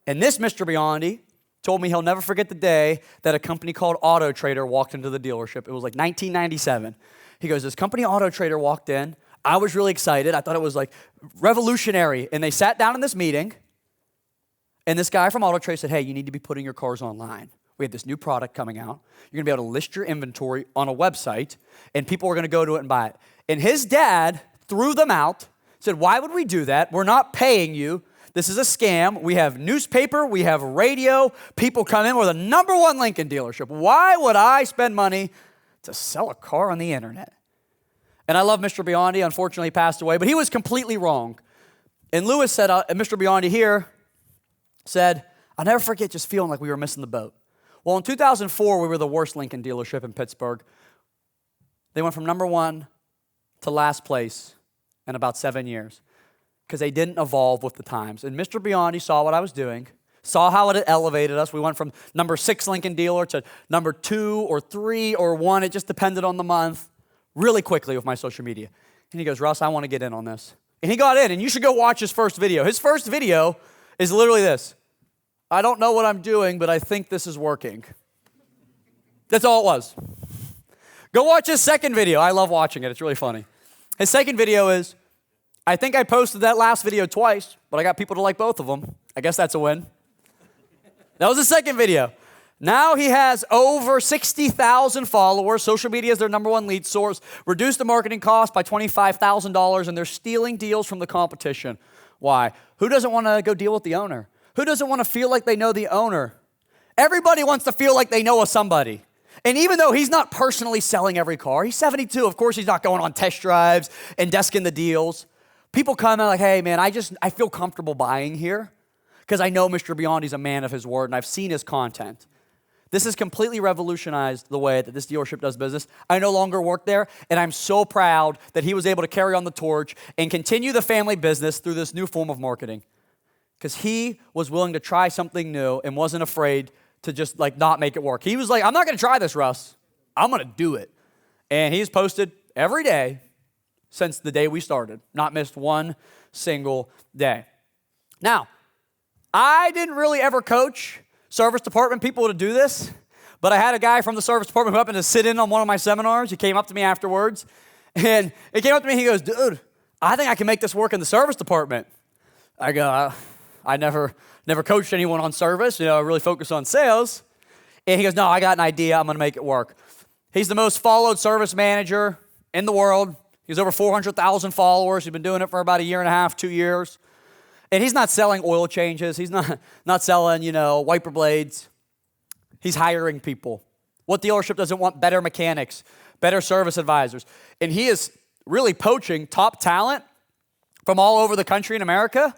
And this Mr. Biondi told me he'll never forget the day that a company called Auto Trader walked into the dealership. It was like 1997. He goes, this company Auto Trader walked in. I was really excited. I thought it was like revolutionary. And they sat down in this meeting. And this guy from Auto Trader said, hey, you need to be putting your cars online. We have this new product coming out. You're going to be able to list your inventory on a website. And people are going to go to it and buy it. And his dad threw them out, said, why would we do that? We're not paying you. This is a scam. We have newspaper, we have radio. People come in. We're the number one Lincoln dealership. Why would I spend money to sell a car on the internet? And I love Mr. Biondi. Unfortunately, he passed away, but he was completely wrong. And Lewis said, Mr. Biondi here said, I'll never forget just feeling like we were missing the boat. Well, in 2004, we were the worst Lincoln dealership in Pittsburgh. They went from number one to last place in about 7 years because they didn't evolve with the times. And Mr. Biondi saw what I was doing, saw how it had elevated us. We went from number 6 Lincoln dealer to number 2 or 3 or 1. It just depended on the month really quickly with my social media. And he goes, Russ, I want to get in on this. And he got in, and you should go watch his first video. His first video is literally this. I don't know what I'm doing, but I think this is working. That's all it was. Go watch his second video. I love watching it. It's really funny. His second video is, I think I posted that last video twice, but I got people to like both of them. I guess that's a win. That was the second video. Now he has over 60,000 followers. Social media is their number one lead source. Reduced the marketing cost by $25,000, and they're stealing deals from the competition. Why? Who doesn't want to go deal with the owner? Who doesn't want to feel like they know the owner? Everybody wants to feel like they know somebody. And even though he's not personally selling every car, he's 72. Of course, he's not going on test drives and desking the deals. People come in like, hey, man, I feel comfortable buying here because I know Mr. Biondi's a man of his word and I've seen his content. This has completely revolutionized the way that this dealership does business. I no longer work there, and I'm so proud that he was able to carry on the torch and continue the family business through this new form of marketing because he was willing to try something new and wasn't afraid to just like not make it work. He was like, I'm not going to try this, Russ. I'm going to do it. And he's posted every day since the day we started. Not missed one single day. Now, I didn't really ever coach service department people to do this, but I had a guy from the service department who happened to sit in on one of my seminars. He came up to me afterwards, and he came up to me, he goes, dude, I think I can make this work in the service department. I go, I never coached anyone on service, I really focus on sales. And he goes, no, I got an idea, I'm gonna make it work. He's the most followed service manager in the world. He has over 400,000 followers. He's been doing it for about 1.5 years, 2 years. And he's not selling oil changes. He's not selling, wiper blades. He's hiring people. What dealership doesn't want better mechanics, better service advisors? And he is really poaching top talent from all over the country in America.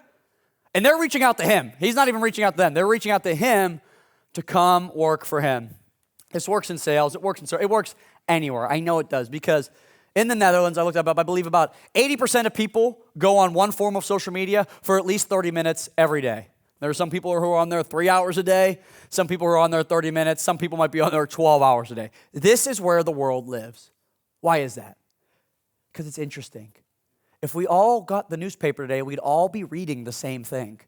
And they're reaching out to him. He's not even reaching out to them. They're reaching out to him to come work for him. This works in sales. It works in service. It works anywhere. I know it does because in the Netherlands, I looked up, I believe about 80% of people go on one form of social media for at least 30 minutes every day. There are some people who are on there 3 hours a day. Some people who are on there 30 minutes. Some people might be on there 12 hours a day. This is where the world lives. Why is that? Because it's interesting. If we all got the newspaper today, we'd all be reading the same thing.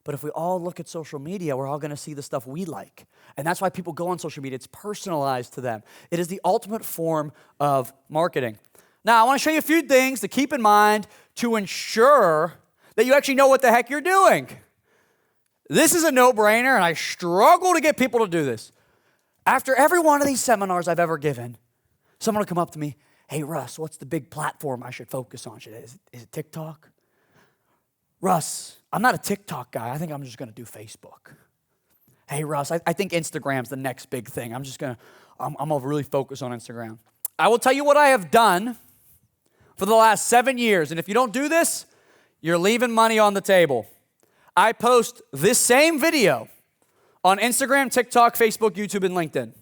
But if we all look at social media, we're all going to see the stuff we like. And that's why people go on social media. It's personalized to them. It is the ultimate form of marketing. Now, I want to show you a few things to keep in mind to ensure that you actually know what the heck you're doing. This is a no-brainer, and I struggle to get people to do this. After every one of these seminars I've ever given, someone will come up to me, hey, Russ, what's the big platform I should focus on? Is it TikTok? Russ, I'm not a TikTok guy. I think I'm just going to do Facebook. Hey, Russ, I think Instagram's the next big thing. I'm going to really focus on Instagram. I will tell you what I have done for the last 7 years. And if you don't do this, you're leaving money on the table. I post this same video on Instagram, TikTok, Facebook, YouTube, and LinkedIn.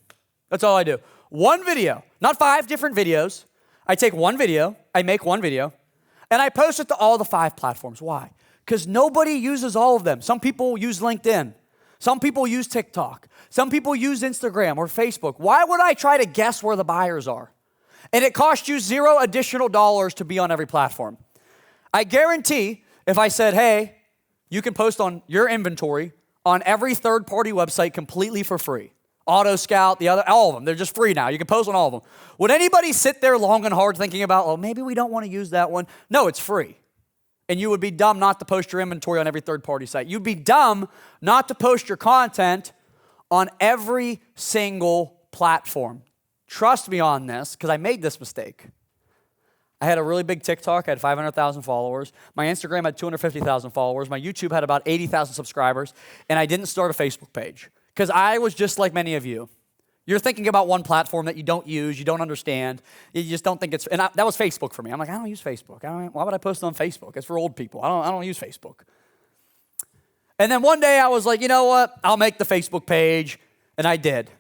That's all I do. One video, not 5 different videos. I take one video, I make one video, and I post it to all the 5 platforms. Why? Because nobody uses all of them. Some people use LinkedIn. Some people use TikTok. Some people use Instagram or Facebook. Why would I try to guess where the buyers are? And it costs you $0 additional to be on every platform. I guarantee if I said, hey, you can post on your inventory on every third-party website completely for free. Auto Scout, all of them, they're just free now. You can post on all of them. Would anybody sit there long and hard thinking about, oh, maybe we don't want to use that one? No, it's free. And you would be dumb not to post your inventory on every third-party site. You'd be dumb not to post your content on every single platform. Trust me on this, because I made this mistake. I had a really big TikTok. I had 500,000 followers. My Instagram had 250,000 followers. My YouTube had about 80,000 subscribers. And I didn't start a Facebook page because I was just like many of you. You're thinking about one platform that you don't use, you don't understand, you just don't think it's, that was Facebook for me. I'm like, I don't use Facebook. Why would I post on Facebook? It's for old people. I don't use Facebook. And then one day I was like, you know what? I'll make the Facebook page, and I did.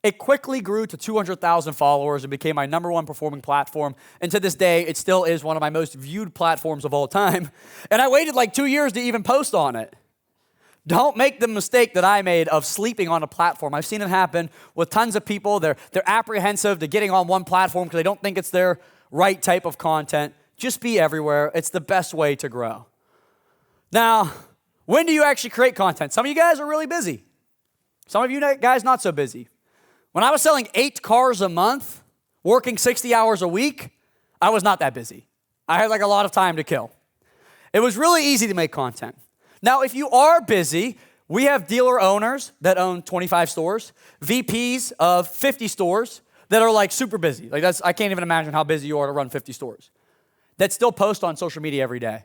It quickly grew to 200,000 followers and became my #1 performing platform. And to this day, it still is one of my most viewed platforms of all time. And I waited like 2 years to even post on it. Don't make the mistake that I made of sleeping on a platform. I've seen it happen with tons of people. They're apprehensive to getting on one platform because they don't think it's their right type of content. Just be everywhere. It's the best way to grow. Now, when do you actually create content? Some of you guys are really busy. Some of you guys not so busy. When I was selling 8 cars a month, working 60 hours a week, I was not that busy. I had like a lot of time to kill. It was really easy to make content. Now, if you are busy, we have dealer owners that own 25 stores, VPs of 50 stores that are like super busy. Like I can't even imagine how busy you are to run 50 stores that still post on social media every day.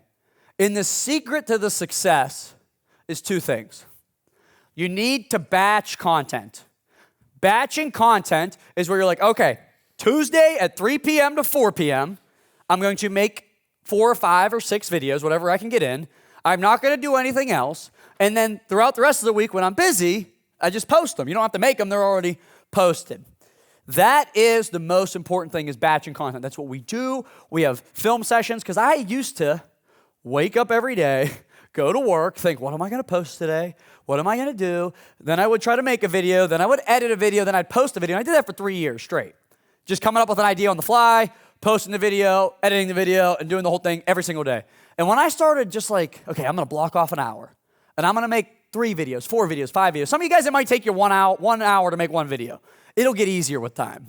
And the secret to the success is 2 things. You need to batch content. Batching content is where you're like, okay, Tuesday at 3 p.m. to 4 p.m., I'm going to make 4 or 5 or 6 videos, whatever I can get in. I'm not going to do anything else. And then throughout the rest of the week when I'm busy, I just post them. You don't have to make them. They're already posted. That is the most important thing is batching content. That's what we do. We have film sessions because I used to wake up every day, go to work, think, what am I going to post today? What am I going to do? Then I would try to make a video. Then I would edit a video. Then I'd post a video. And I did that for 3 years straight. Just coming up with an idea on the fly, posting the video, editing the video, and doing the whole thing every single day. And when I started just like, okay, I'm going to block off an hour. And I'm going to make 3 videos, 4 videos, 5 videos. Some of you guys, it might take you 1 hour to make 1 video. It'll get easier with time.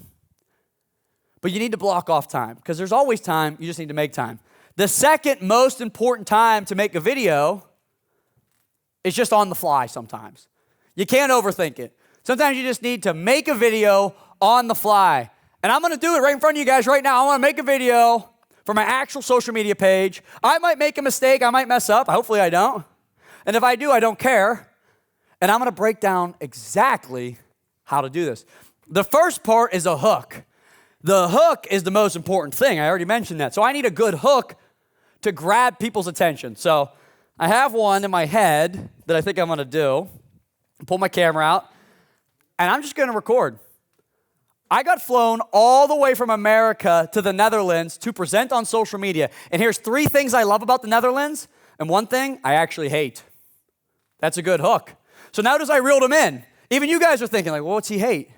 But you need to block off time because there's always time. You just need to make time. The second most important time to make a video is just on the fly sometimes. You can't overthink it. Sometimes you just need to make a video on the fly. And I'm going to do it right in front of you guys right now. I want to make a video for my actual social media page. I might make a mistake. I might mess up. Hopefully I don't. And if I do, I don't care. And I'm going to break down exactly how to do this. The first part is a hook. The hook is the most important thing. I already mentioned that. So I need a good hook to grab people's attention. So I have one in my head that I think I'm going to do. Pull my camera out. And I'm just going to record. I got flown all the way from America to the Netherlands to present on social media. And here's 3 things I love about the Netherlands, and 1 thing I actually hate. That's a good hook. So now as I reeled him in, even you guys are thinking like, well, what's he hate?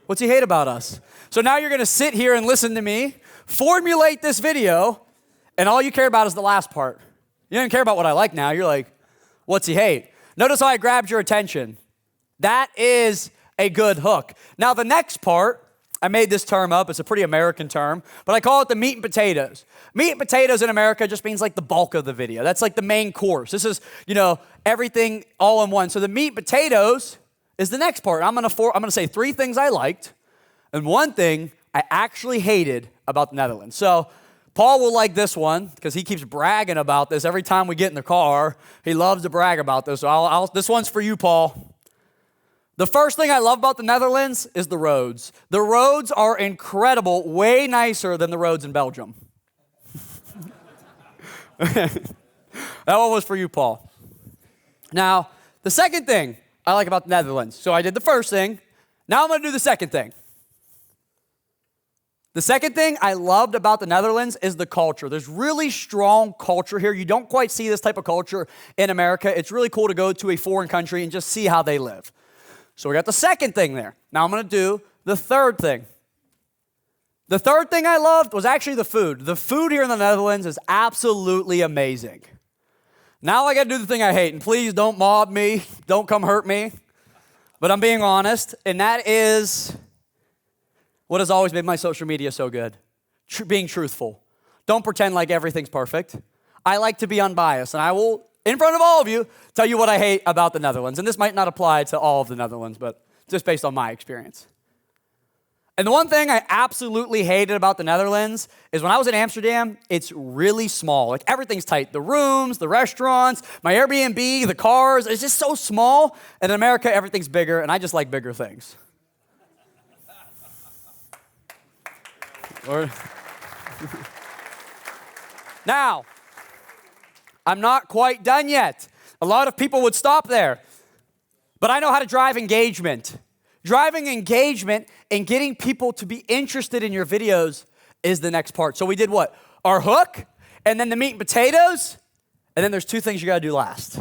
What's he hate about us? So now you're going to sit here and listen to me, formulate this video, and all you care about is the last part. You don't care about what I like now. You're like, what's he hate? Notice how I grabbed your attention. That is a good hook. Now the next part, I made this term up. It's a pretty American term, but I call it the meat and potatoes. Meat and potatoes in America just means like the bulk of the video. That's like the main course. This is, everything all in one. So the meat and potatoes is the next part. I'm going to say 3 things I liked and 1 thing I actually hated about the Netherlands. So Paul will like this one because he keeps bragging about this every time we get in the car. He loves to brag about this. So this one's for you, Paul. The first thing I love about the Netherlands is the roads. The roads are incredible, way nicer than the roads in Belgium. That one was for you, Paul. Now, the second thing I like about the Netherlands. So I did the first thing. Now I'm going to do the second thing. The second thing I loved about the Netherlands is the culture. There's really strong culture here. You don't quite see this type of culture in America. It's really cool to go to a foreign country and just see how they live. So we got the second thing there. Now I'm going to do the third thing. The third thing I loved was actually the food. The food here in the Netherlands is absolutely amazing. Now I got to do the thing I hate, and please don't mob me, don't come hurt me, but I'm being honest, and that is what has always made my social media so good, being truthful. Don't pretend like everything's perfect. I like to be unbiased, and I will, in front of all of you, tell you what I hate about the Netherlands, and this might not apply to all of the Netherlands, but just based on my experience. And the one thing I absolutely hated about the Netherlands is when I was in Amsterdam, it's really small. Like everything's tight. The rooms, the restaurants, my Airbnb, the cars, it's just so small. And in America, everything's bigger, and I just like bigger things. Now, I'm not quite done yet. A lot of people would stop there. But I know how to drive engagement. Driving engagement and getting people to be interested in your videos is the next part. So we did what? Our hook, and then the meat and potatoes, and then there's two things you gotta do last.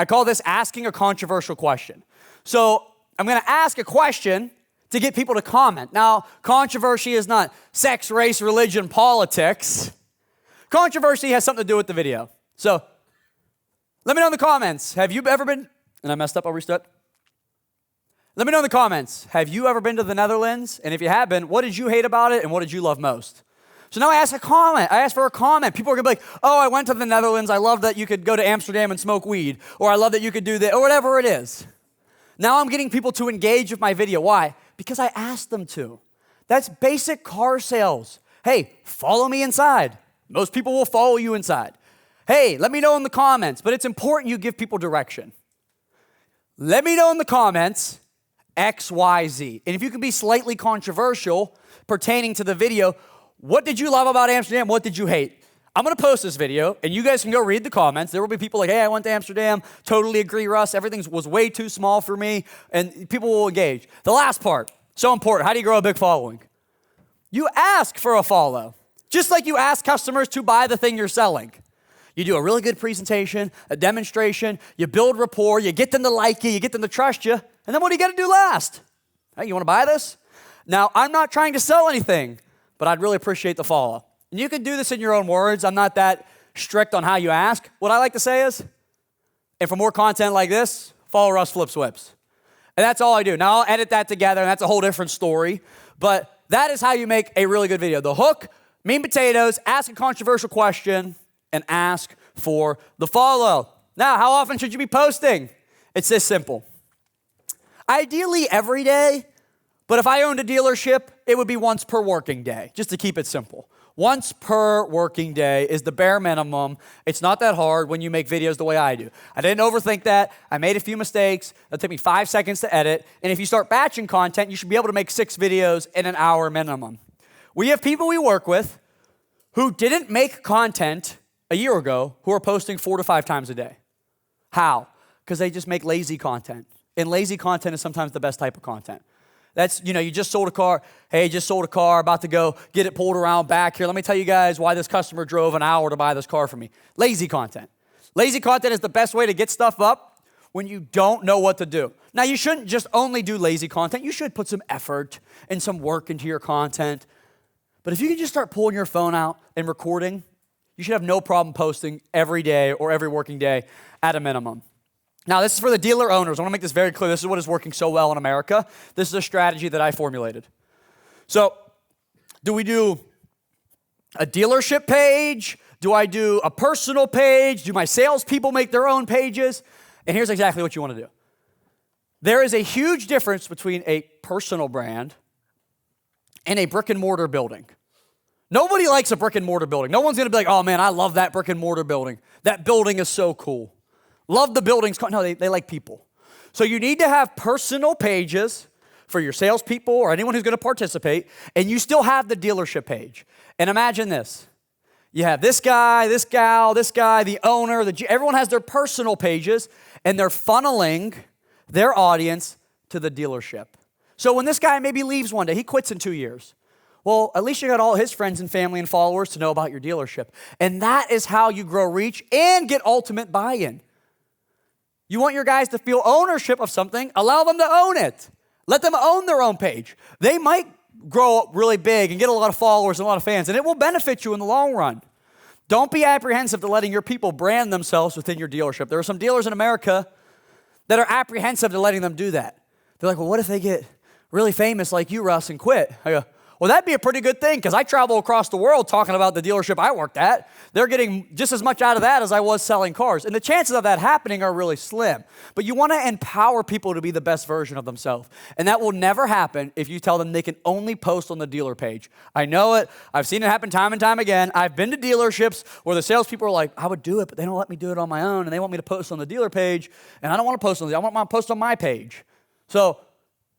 I call this asking a controversial question. So I'm gonna ask a question to get people to comment. Now, controversy is not sex, race, religion, politics. Controversy has something to do with the video. So let me know in the comments, have you ever been, and I messed up, I'll restart. Let me know in the comments, have you ever been to the Netherlands? And if you have been, what did you hate about it and what did you love most? So now I ask a comment. I ask for a comment. People are going to be like, oh, I went to the Netherlands. I love that you could go to Amsterdam and smoke weed. Or I love that you could do that, or whatever it is. Now I'm getting people to engage with my video. Why? Because I asked them to. That's basic car sales. Hey, follow me inside. Most people will follow you inside. Hey, let me know in the comments. But it's important you give people direction. Let me know in the comments X, Y, Z. And if you can be slightly controversial pertaining to the video, what did you love about Amsterdam? What did you hate? I'm going to post this video, and you guys can go read the comments. There will be people like, hey, I went to Amsterdam. Totally agree, Russ. Everything was way too small for me, and people will engage. The last part, so important. How do you grow a big following? You ask for a follow, just like you ask customers to buy the thing you're selling. You do a really good presentation, a demonstration, you build rapport, you get them to like you, you get them to trust you, and then what do you got to do last? Hey, you want to buy this? Now, I'm not trying to sell anything, but I'd really appreciate the follow. And you can do this in your own words. I'm not that strict on how you ask. What I like to say is, and for more content like this, follow Russ Flips Whips. And that's all I do. Now, I'll edit that together, and that's a whole different story, but that is how you make a really good video. The hook, meat and potatoes, ask a controversial question, and ask for the follow. Now, how often should you be posting? It's this simple. Ideally every day, but if I owned a dealership, it would be once per working day, just to keep it simple. Once per working day is the bare minimum. It's not that hard when you make videos the way I do. I didn't overthink that. I made a few mistakes. It took me 5 seconds to edit. And if you start batching content, you should be able to make 6 videos in an hour minimum. We have people we work with who didn't make content a year ago who are posting 4 to 5 times a day. How? Because they just make lazy content. And lazy content is sometimes the best type of content. That's, you just sold a car. Hey, just sold a car, about to go get it pulled around back here. Let me tell you guys why this customer drove an hour to buy this car from me. Lazy content. Lazy content is the best way to get stuff up when you don't know what to do. Now, you shouldn't just only do lazy content. You should put some effort and some work into your content. But if you can just start pulling your phone out and recording, you should have no problem posting every day or every working day at a minimum. Now, this is for the dealer owners. I want to make this very clear. This is what is working so well in America. This is a strategy that I formulated. So, do we do a dealership page? Do I do a personal page? Do my salespeople make their own pages? And here's exactly what you want to do. There is a huge difference between a personal brand and a brick and mortar building. Nobody likes a brick and mortar building. No one's going to be like, oh man, I love that brick and mortar building. That building is so cool. Love the buildings. No, they like people. So you need to have personal pages for your salespeople or anyone who's going to participate, and you still have the dealership page. And imagine this. You have this guy, this gal, this guy, the owner, everyone has their personal pages, and they're funneling their audience to the dealership. So when this guy maybe leaves one day, he quits in 2 years. Well, at least you got all his friends and family and followers to know about your dealership. And that is how you grow reach and get ultimate buy-in. You want your guys to feel ownership of something, allow them to own it. Let them own their own page. They might grow up really big and get a lot of followers and a lot of fans, and it will benefit you in the long run. Don't be apprehensive to letting your people brand themselves within your dealership. There are some dealers in America that are apprehensive to letting them do that. They're like, well, what if they get really famous like you, Russ, and quit? I go, well, that'd be a pretty good thing because I travel across the world talking about the dealership I worked at. They're getting just as much out of that as I was selling cars. And the chances of that happening are really slim. But you want to empower people to be the best version of themselves. And that will never happen if you tell them they can only post on the dealer page. I know it. I've seen it happen time and time again. I've been to dealerships where the salespeople are like, I would do it, but they don't let me do it on my own. And they want me to post on the dealer page. And I don't want to post on the, I want to post on my page. So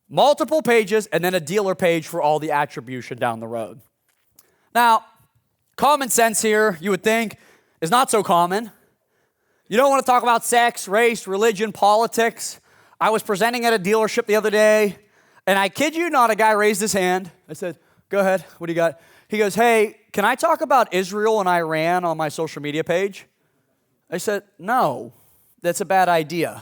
multiple pages, and then a dealer page for all the attribution down the road. Now, common sense here, you would think, is not so common. You don't want to talk about sex, race, religion, politics. I was presenting at a dealership the other day, and I kid you not, a guy raised his hand. I said, go ahead, what do you got? He goes, hey, can I talk about Israel and Iran on my social media page? I said, no, that's a bad idea.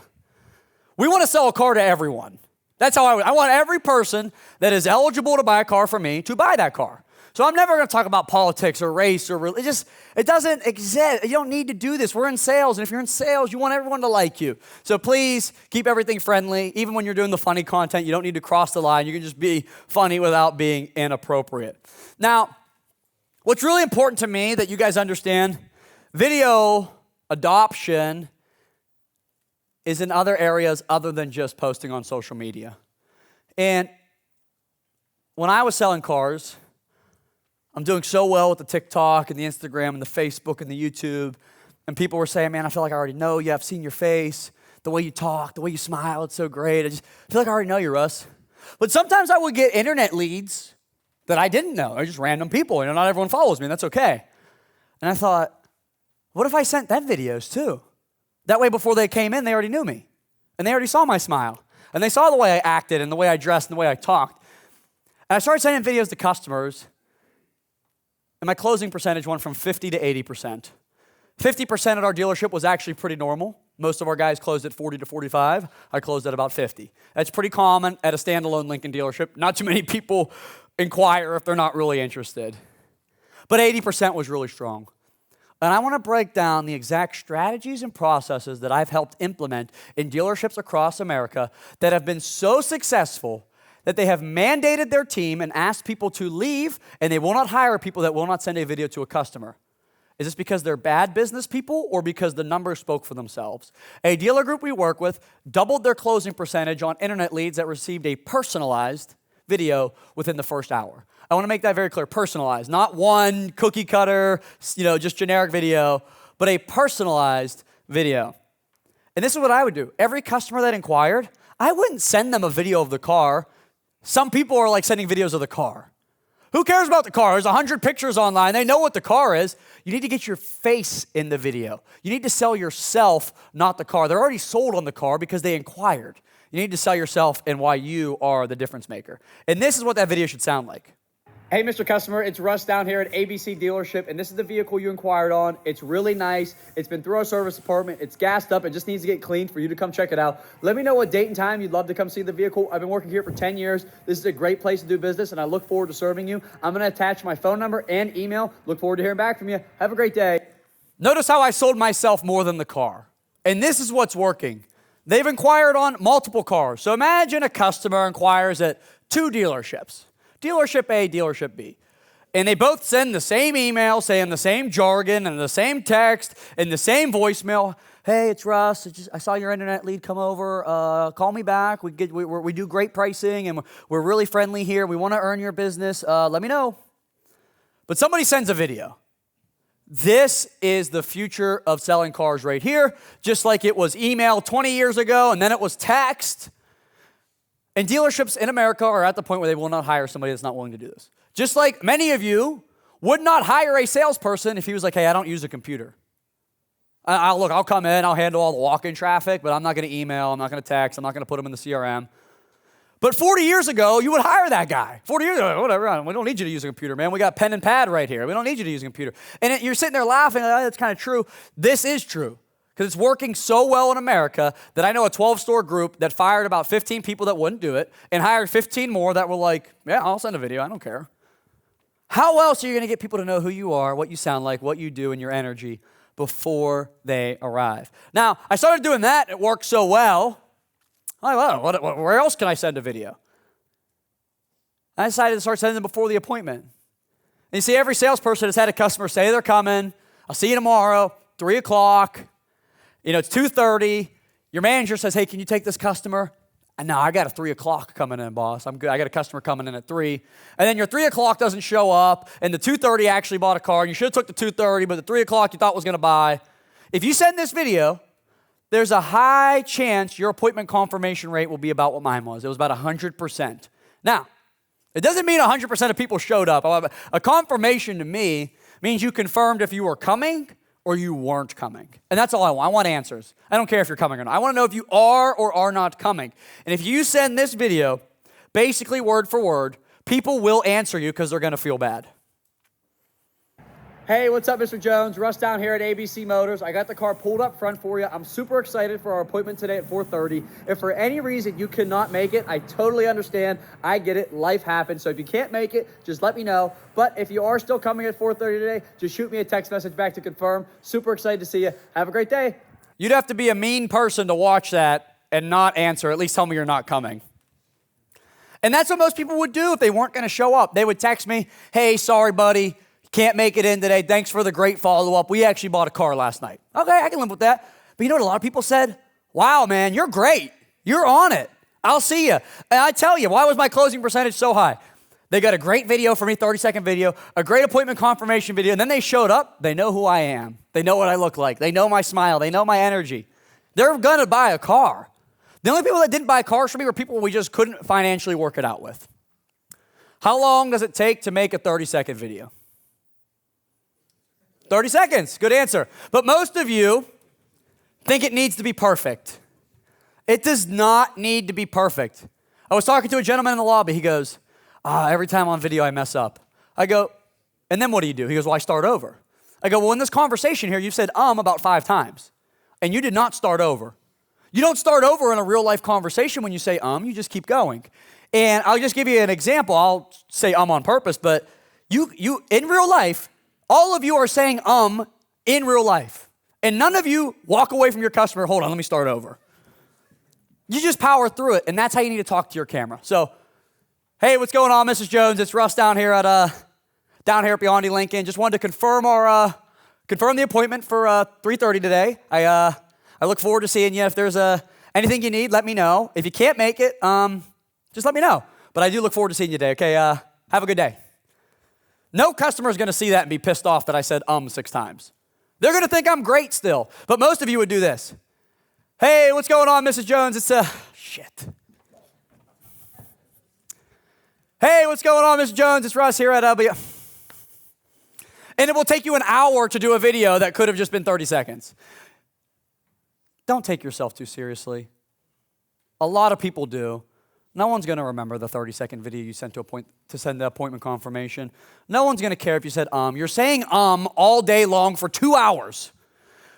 We want to sell a car to everyone. That's how I want every person that is eligible to buy a car from me to buy that car. So I'm never going to talk about politics or race or religion. It doesn't exist. You don't need to do this. We're in sales, and if you're in sales, you want everyone to like you. So please keep everything friendly. Even when you're doing the funny content, you don't need to cross the line. You can just be funny without being inappropriate. Now, what's really important to me that you guys understand, video adoption is in other areas other than just posting on social media. And when I was selling cars, I'm doing so well with the TikTok and the Instagram and the Facebook and the YouTube, and people were saying, man, I feel like I already know you. I've seen your face, the way you talk, the way you smile, it's so great. I just feel like I already know you, Russ. But sometimes I would get internet leads that I didn't know. They're just random people. Not everyone follows me, and that's okay. And I thought, what if I sent them videos too? That way, before they came in, they already knew me. And they already saw my smile. And they saw the way I acted and the way I dressed and the way I talked. And I started sending videos to customers, and my closing percentage went from 50 to 80%. 50% at our dealership was actually pretty normal. Most of our guys closed at 40 to 45. I closed at about 50. That's pretty common at a standalone Lincoln dealership. Not too many people inquire if they're not really interested. But 80% was really strong. And I want to break down the exact strategies and processes that I've helped implement in dealerships across America that have been so successful that they have mandated their team and asked people to leave, and they will not hire people that will not send a video to a customer. Is this because they're bad business people or because the numbers spoke for themselves? A dealer group we work with doubled their closing percentage on internet leads that received a personalized video within the first hour. I want to make that very clear, personalized, not one cookie cutter, just generic video, but a personalized video. And this is what I would do. Every customer that inquired, I wouldn't send them a video of the car. Some people are like sending videos of the car. Who cares about the car? There's 100 pictures online. They know what the car is. You need to get your face in the video. You need to sell yourself, not the car. They're already sold on the car because they inquired. You need to sell yourself and why you are the difference maker. And this is what that video should sound like. Hey, Mr. Customer, it's Russ down here at ABC Dealership, and this is the vehicle you inquired on. It's really nice. It's been through our service department. It's gassed up. It just needs to get cleaned for you to come check it out. Let me know what date and time you'd love to come see the vehicle. I've been working here for 10 years. This is a great place to do business, and I look forward to serving you. I'm going to attach my phone number and email. Look forward to hearing back from you. Have a great day. Notice how I sold myself more than the car. And this is what's working. They've inquired on multiple cars. So imagine a customer inquires at 2 dealerships. Dealership A, dealership B. And they both send the same email saying the same jargon and the same text and the same voicemail. Hey, it's Russ. I saw your internet lead come over. Call me back. We do great pricing and we're really friendly here. We want to earn your business. Let me know. But somebody sends a video. This is the future of selling cars right here, just like it was email 20 years ago and then it was text. And dealerships in America are at the point where they will not hire somebody that's not willing to do this. Just like many of you would not hire a salesperson if he was like, hey, I don't use a computer. I'll come in, I'll handle all the walk-in traffic, but I'm not going to email, I'm not going to text, I'm not going to put them in the CRM. But 40 years ago, you would hire that guy. 40 years ago, whatever, we don't need you to use a computer, man. We got pen and pad right here. We don't need you to use a computer. And you're sitting there laughing, like, oh, that's kind of true. This is true, because it's working so well in America that I know a 12-store group that fired about 15 people that wouldn't do it and hired 15 more that were like, yeah, I'll send a video, I don't care. How else are you going to get people to know who you are, what you sound like, what you do, and your energy before they arrive? Now, I started doing that. It worked so well. I'm like, well, where else can I send a video? I decided to start sending them before the appointment. And you see, every salesperson has had a customer say they're coming. I'll see you tomorrow, 3 o'clock. It's 2:30. Your manager says, hey, can you take this customer? And no, I got a 3 o'clock coming in, boss. I'm good. I got a customer coming in at 3. And then your 3 o'clock doesn't show up, and the 2:30 actually bought a car. And you should have took the 2:30, but the 3 o'clock you thought was going to buy. If you send this video, there's a high chance your appointment confirmation rate will be about what mine was. It was about 100%. Now, it doesn't mean 100% of people showed up. A confirmation to me means you confirmed if you were coming or you weren't coming. And that's all I want. I want answers. I don't care if you're coming or not. I want to know if you are or are not coming. And if you send this video, basically word for word, people will answer you because they're going to feel bad. Hey, what's up, Mr. Jones? Russ down here at ABC Motors. I got the car pulled up front for you. I'm super excited for our appointment today at 4:30. If for any reason you cannot make it, I totally understand. I get it. Life happens. So if you can't make it, just let me know. But if you are still coming at 4:30 today, just shoot me a text message back to confirm. Super excited to see you. Have a great day. You'd have to be a mean person to watch that and not answer. At least tell me you're not coming. And that's what most people would do if they weren't going to show up. They would text me, hey, sorry, buddy. Can't make it in today. Thanks for the great follow-up. We actually bought a car last night. Okay, I can live with that. But you know what a lot of people said? Wow, man, you're great. You're on it. I'll see you. And I tell you, why was my closing percentage so high? They got a great video for me, 30-second video, a great appointment confirmation video, and then they showed up. They know who I am. They know what I look like. They know my smile. They know my energy. They're going to buy a car. The only people that didn't buy cars for me were people we just couldn't financially work it out with. How long does it take to make a 30-second video? 30 seconds, good answer. But most of you think it needs to be perfect. It does not need to be perfect. I was talking to a gentleman in the lobby. He goes, every time on video I mess up. I go, and then what do you do? He goes, well, I start over. I go, well, in this conversation here, you said about 5 times, and you did not start over. You don't start over in a real life conversation when you say you just keep going. And I'll just give you an example. I'll say on purpose, but you in real life, all of you are saying in real life. And none of you walk away from your customer, hold on, let me start over. You just power through it, and that's how you need to talk to your camera. So, hey, what's going on, Mrs. Jones? It's Russ down here at Beyond Lincoln. Just wanted to confirm the appointment for 3:30 today. I look forward to seeing you. If there's anything you need, let me know. If you can't make it, just let me know. But I do look forward to seeing you today, okay? Have a good day. No customer is going to see that and be pissed off that I said 6 times. They're going to think I'm great still. But most of you would do this. Hey, what's going on, Mrs. Jones? It's shit. Hey, what's going on, Mrs. Jones? It's Russ here at And it will take you an hour to do a video that could have just been 30 seconds. Don't take yourself too seriously. A lot of people do. No one's going to remember the 30-second video you sent to send the appointment confirmation. No one's going to care if you said You're saying all day long for 2 hours.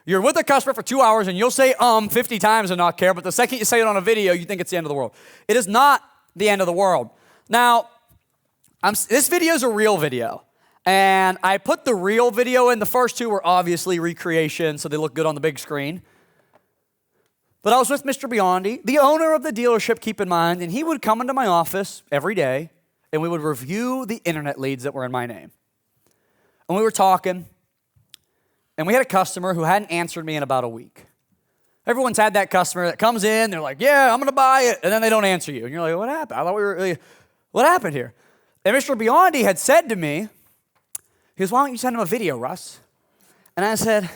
You're with a customer for 2 hours and you'll say 50 times and not care, but the second you say it on a video, you think it's the end of the world. It is not the end of the world. Now, this video is a real video. And I put the real video in. The first 2 were obviously recreation, so they look good on the big screen. But I was with Mr. Biondi, the owner of the dealership, keep in mind, and he would come into my office every day, and we would review the internet leads that were in my name. And we were talking, and we had a customer who hadn't answered me in about a week. Everyone's had that customer that comes in, they're like, yeah, I'm going to buy it, and then they don't answer you. And you're like, what happened? I thought what happened here? And Mr. Biondi had said to me, he goes, why don't you send him a video, Russ? And I said,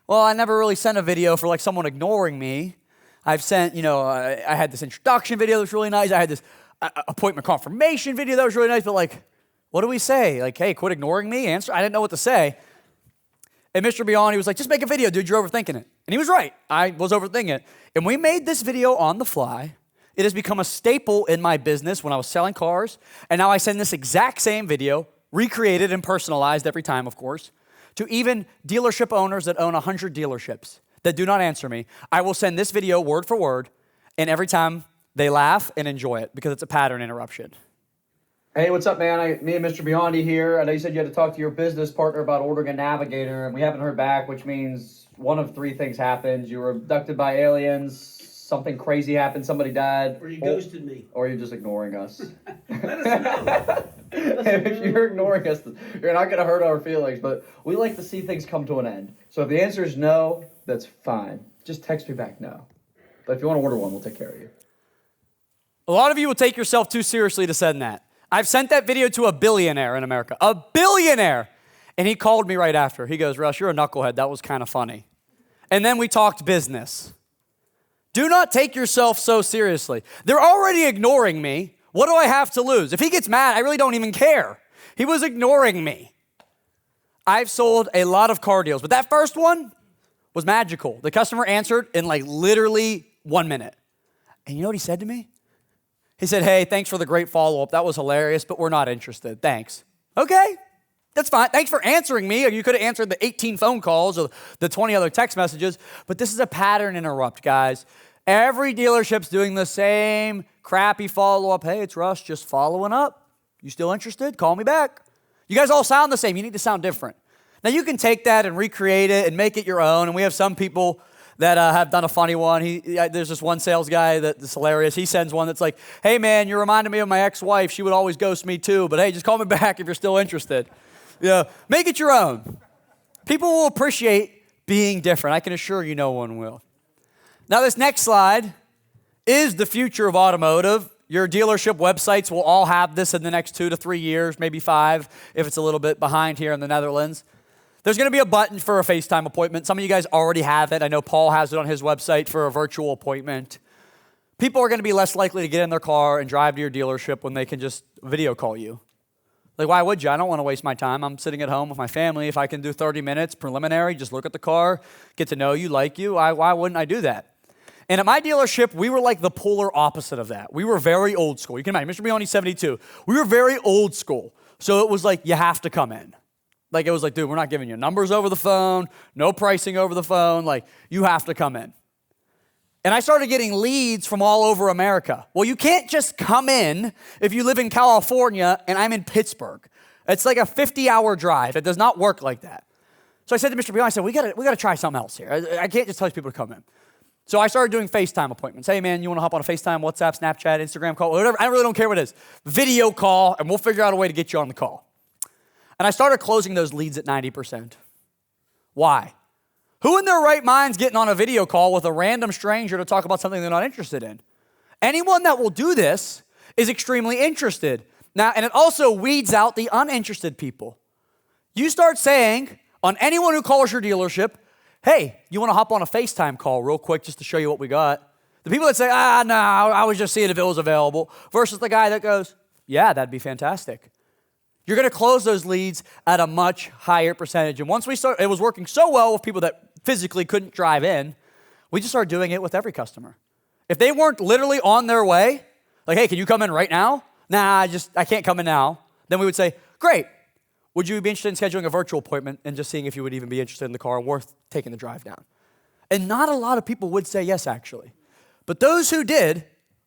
well, I never really sent a video for like someone ignoring me. I've sent, I had this introduction video that was really nice. I had this appointment confirmation video that was really nice, but like What do we say? Like, hey, quit ignoring me? Answer. I didn't know what to say. And Mr. Beyond, was like, just make a video, dude. You're overthinking it. And he was right. I was overthinking it. And we made this video on the fly. It has become a staple in my business when I was selling cars. And now I send this exact same video, recreated and personalized every time, of course, to even dealership owners that own 100 dealerships that do not answer me. I will send this video word for word, and every time they laugh and enjoy it because it's a pattern interruption. Hey, what's up, man? Me and Mr. Biondi here. I know you said you had to talk to your business partner about ordering a navigator, and we haven't heard back, which means one of three things happened. You were abducted by aliens, something crazy happened, somebody died. Or you ghosted me. Or you're just ignoring us. Let us know. If you're ignoring us, you're not going to hurt our feelings, but we like to see things come to an end. So if the answer is no, that's fine. Just text me back no. But if you want to order one, we'll take care of you. A lot of you will take yourself too seriously to send that. I've sent that video to a billionaire in America. A billionaire! And he called me right after. He goes, Russ, you're a knucklehead. That was kind of funny. And then we talked business. Do not take yourself so seriously. They're already ignoring me. What do I have to lose? If he gets mad, I really don't even care. He was ignoring me. I've sold a lot of car deals, but that first one was magical. The customer answered in like literally 1 minute. And you know what he said to me? He said, hey, thanks for the great follow-up. That was hilarious, but we're not interested. Thanks. Okay, that's fine. Thanks for answering me. Or you could have answered the 18 phone calls or the 20 other text messages. But this is a pattern interrupt, guys. Every dealership's doing the same crappy follow-up. Hey, it's Russ, just following up. You still interested? Call me back. You guys all sound the same. You need to sound different. Now, you can take that and recreate it and make it your own. And we have some people that have done a funny one. There's this one sales guy that's hilarious. He sends one that's like, hey, man, you reminded me of my ex-wife. She would always ghost me too. But hey, just call me back if you're still interested. Make it your own. People will appreciate being different. I can assure you no one will. Now, this next slide is the future of automotive. Your dealership websites will all have this in the next 2 to 3 years, maybe 5, if it's a little bit behind here in the Netherlands. There's going to be a button for a FaceTime appointment. Some of you guys already have it. I know Paul has it on his website for a virtual appointment. People are going to be less likely to get in their car and drive to your dealership when they can just video call you. Like, why would you? I don't want to waste my time. I'm sitting at home with my family. If I can do 30 minutes preliminary, just look at the car, get to know you, like you, why wouldn't I do that? And at my dealership, we were like the polar opposite of that. We were very old school. You can imagine, Mr. Biondi, 72. We were very old school. So it was like, you have to come in. Like, it was like, dude, we're not giving you numbers over the phone, no pricing over the phone. Like, you have to come in. And I started getting leads from all over America. Well, you can't just come in if you live in California and I'm in Pittsburgh. It's like a 50-hour drive. It does not work like that. So I said to Mr. Beyond, I said, we gotta try something else here. I can't just tell people to come in. So I started doing FaceTime appointments. Hey, man, you want to hop on a FaceTime, WhatsApp, Snapchat, Instagram call, whatever. I really don't care what it is. Video call, and we'll figure out a way to get you on the call. And I started closing those leads at 90%. Why? Who in their right mind's getting on a video call with a random stranger to talk about something they're not interested in? Anyone that will do this is extremely interested. Now, and it also weeds out the uninterested people. You start saying on anyone who calls your dealership, hey, you want to hop on a FaceTime call real quick just to show you what we got? The people that say, no, I was just seeing if it was available, versus the guy that goes, yeah, that'd be fantastic. You're going to close those leads at a much higher percentage. And once we started, it was working so well with people that physically couldn't drive in, we just started doing it with every customer. If they weren't literally on their way, like, hey, can you come in right now? Nah, I can't come in now. Then we would say, great. Would you be interested in scheduling a virtual appointment and just seeing if you would even be interested in the car and worth taking the drive down? And not a lot of people would say yes, actually. But those who did,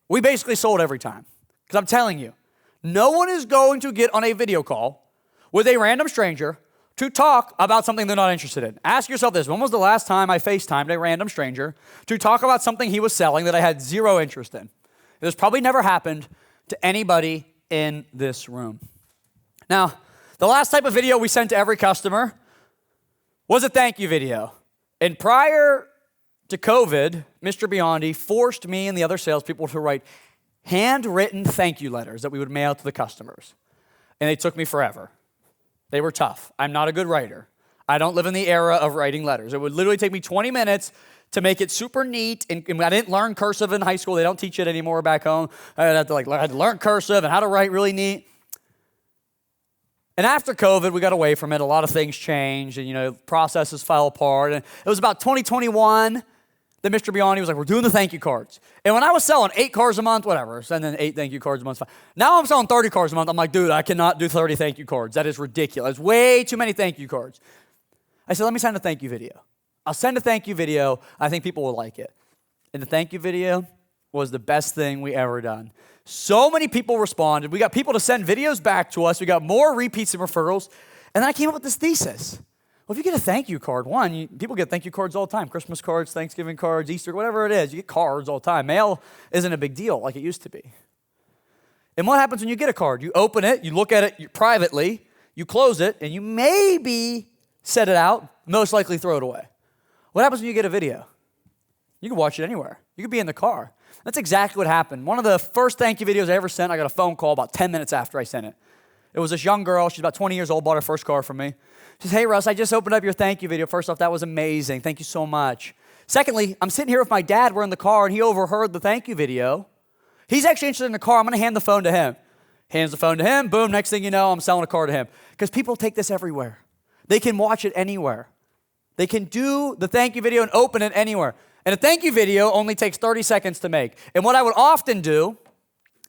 we basically sold every time. Because I'm telling you, no one is going to get on a video call with a random stranger to talk about something they're not interested in. Ask yourself this. When was the last time I FaceTimed a random stranger to talk about something he was selling that I had zero interest in? This probably never happened to anybody in this room. Now, the last type of video we sent to every customer was a thank you video. And prior to COVID, Mr. Biondi forced me and the other salespeople to write handwritten thank you letters that we would mail to the customers. And they took me forever. They were tough. I'm not a good writer. I don't live in the era of writing letters. It would literally take me 20 minutes to make it super neat. And I didn't learn cursive in high school. They don't teach it anymore back home. I had to learn cursive and how to write really neat. And after COVID, we got away from it. A lot of things changed, and processes fell apart. And it was about 2021 that Mr. Biondi was like, we're doing the thank you cards. And when I was selling 8 cars a month, whatever, sending 8 thank you cards a month. Now I'm selling 30 cars a month. I'm like, dude, I cannot do 30 thank you cards. That is ridiculous. Way too many thank you cards. I said, let me send a thank you video. I'll send a thank you video. I think people will like it. And the thank you video was the best thing we ever done. So many people responded. We got people to send videos back to us. We got more repeats and referrals. And then I came up with this thesis. Well, if you get a thank you card, people get thank you cards all the time. Christmas cards, Thanksgiving cards, Easter, whatever it is. You get cards all the time. Mail isn't a big deal like it used to be. And what happens when you get a card? You open it, you look at it privately, you close it, and you maybe set it out, most likely throw it away. What happens when you get a video? You can watch it anywhere. You could be in the car. That's exactly what happened. One of the first thank you videos I ever sent, I got a phone call about 10 minutes after I sent it. It was this young girl. She's about 20 years old, bought her first car from me. She says, hey, Russ, I just opened up your thank you video. First off, that was amazing. Thank you so much. Secondly, I'm sitting here with my dad. We're in the car, and he overheard the thank you video. He's actually interested in the car. I'm going to hand the phone to him. Hands the phone to him. Boom, next thing you know, I'm selling a car to him. Because people take this everywhere. They can watch it anywhere. They can do the thank you video and open it anywhere. And a thank you video only takes 30 seconds to make. And what I would often do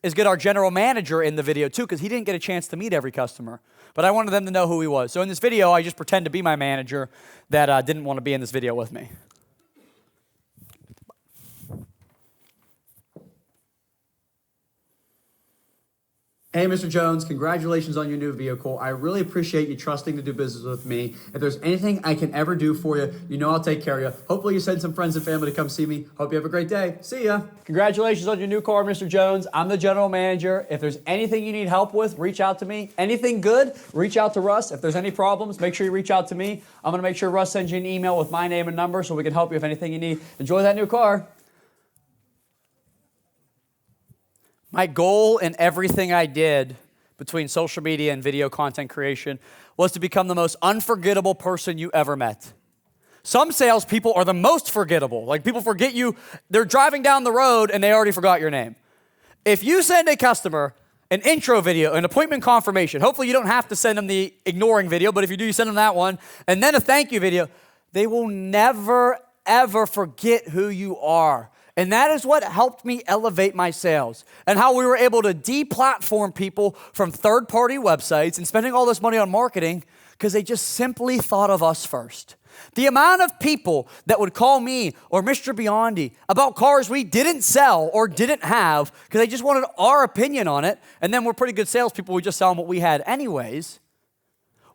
is get our general manager in the video too, because he didn't get a chance to meet every customer. But I wanted them to know who he was. So in this video, I just pretend to be my manager that didn't want to be in this video with me. Hey, Mr. Jones, congratulations on your new vehicle. I really appreciate you trusting to do business with me. If there's anything I can ever do for you, you know I'll take care of you. Hopefully you send some friends and family to come see me. Hope you have a great day. See ya. Congratulations on your new car, Mr. Jones. I'm the general manager. If there's anything you need help with, reach out to me. Anything good, reach out to Russ. If there's any problems, make sure you reach out to me. I'm going to make sure Russ sends you an email with my name and number so we can help you with anything you need. Enjoy that new car. My goal in everything I did between social media and video content creation was to become the most unforgettable person you ever met. Some salespeople are the most forgettable. Like people forget you, they're driving down the road and they already forgot your name. If you send a customer an intro video, an appointment confirmation, hopefully you don't have to send them the ignoring video, but if you do, you send them that one, and then a thank you video, they will never, ever forget who you are. And that is what helped me elevate my sales and how we were able to deplatform people from third-party websites and spending all this money on marketing because they just simply thought of us first. The amount of people that would call me or Mr. Biondi about cars we didn't sell or didn't have because they just wanted our opinion on it, and then we're pretty good salespeople, we just sell them what we had anyways,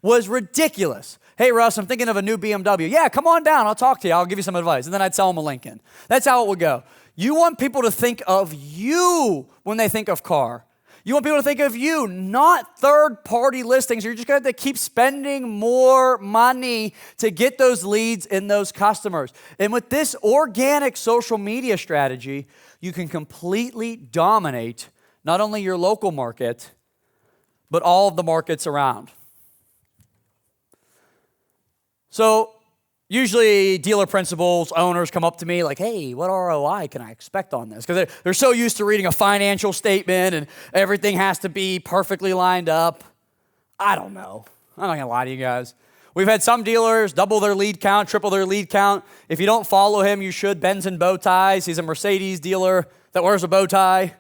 was ridiculous. Hey, Russ, I'm thinking of a new BMW. Yeah, come on down. I'll talk to you. I'll give you some advice. And then I'd sell them a Lincoln. That's how it would go. You want people to think of you when they think of car. You want people to think of you, not third-party listings. You're just going to have to keep spending more money to get those leads and those customers. And with this organic social media strategy, you can completely dominate not only your local market, but all of the markets around. So usually dealer principals, owners come up to me like, hey, what ROI can I expect on this? Because they're so used to reading a financial statement and everything has to be perfectly lined up. I don't know. I'm not going to lie to you guys. We've had some dealers double their lead count, triple their lead count. If you don't follow him, you should. Ben's in bow ties. He's a Mercedes dealer that wears a bow tie.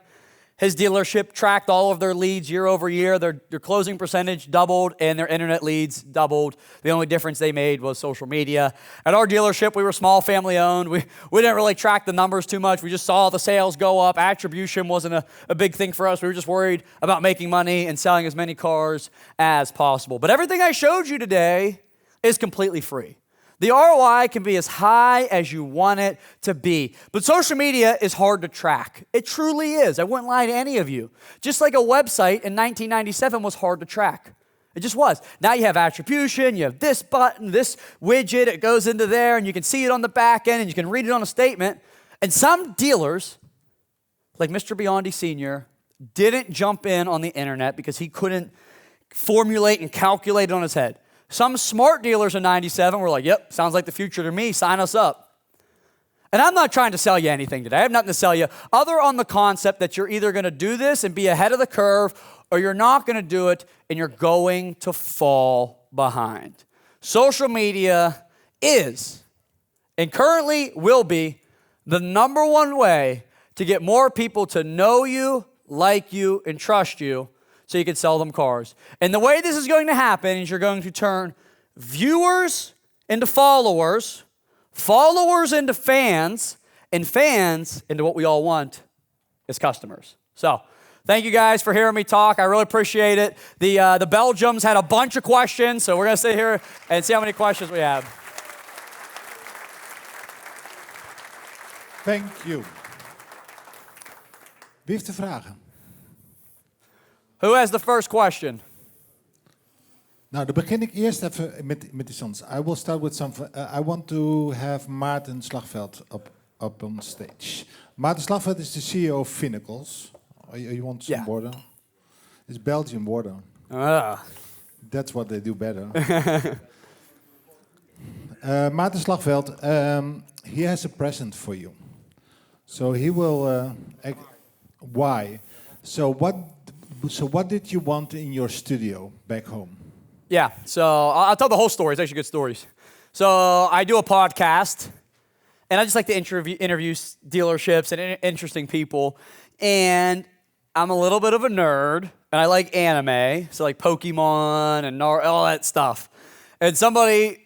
His dealership tracked all of their leads year over year. Their closing percentage doubled and their internet leads doubled. The only difference they made was social media. At our dealership, we were small family owned. We didn't really track the numbers too much. We just saw the sales go up. Attribution wasn't a big thing for us. We were just worried about making money and selling as many cars as possible. But everything I showed you today is completely free. The ROI can be as high as you want it to be. But social media is hard to track. It truly is. I wouldn't lie to any of you. Just like a website in 1997 was hard to track. It just was. Now you have attribution, you have this button, this widget, it goes into there, and you can see it on the back end, and you can read it on a statement. And some dealers, like Mr. Biondi Sr., didn't jump in on the internet because he couldn't formulate and calculate it on his head. Some smart dealers in 97 were like, yep, sounds like the future to me, sign us up. And I'm not trying to sell you anything today. I have nothing to sell you other on the concept that you're either going to do this and be ahead of the curve or you're not going to do it, and you're going to fall behind. Social media is, and currently will be, the number one way to get more people to know you, like you, and trust you so you can sell them cars. And the way this is going to happen is you're going to turn viewers into followers, followers into fans, and fans into what we all want is customers. So, thank you guys for hearing me talk. I really appreciate it. The Belgians had a bunch of questions, so we're going to sit here and see how many questions we have. Thank you. Wie heeft de vragen? Who has the first question? Nou, dan begin ik eerst even met iets anders. I will start with some. I want to have Maarten Slagveld up on stage. Maarten Slagveld is the CEO of Finnacles. You want some water? It's Belgian water. That's what they do better. Maarten Slagveld, he has a present for you. So he will. Why? So what did you want in your studio back home? Yeah, so I'll tell the whole story. It's actually good stories. So I do a podcast, and I just like to interview dealerships and interesting people. And I'm a little bit of a nerd, and I like anime, so like Pokemon and all that stuff. And somebody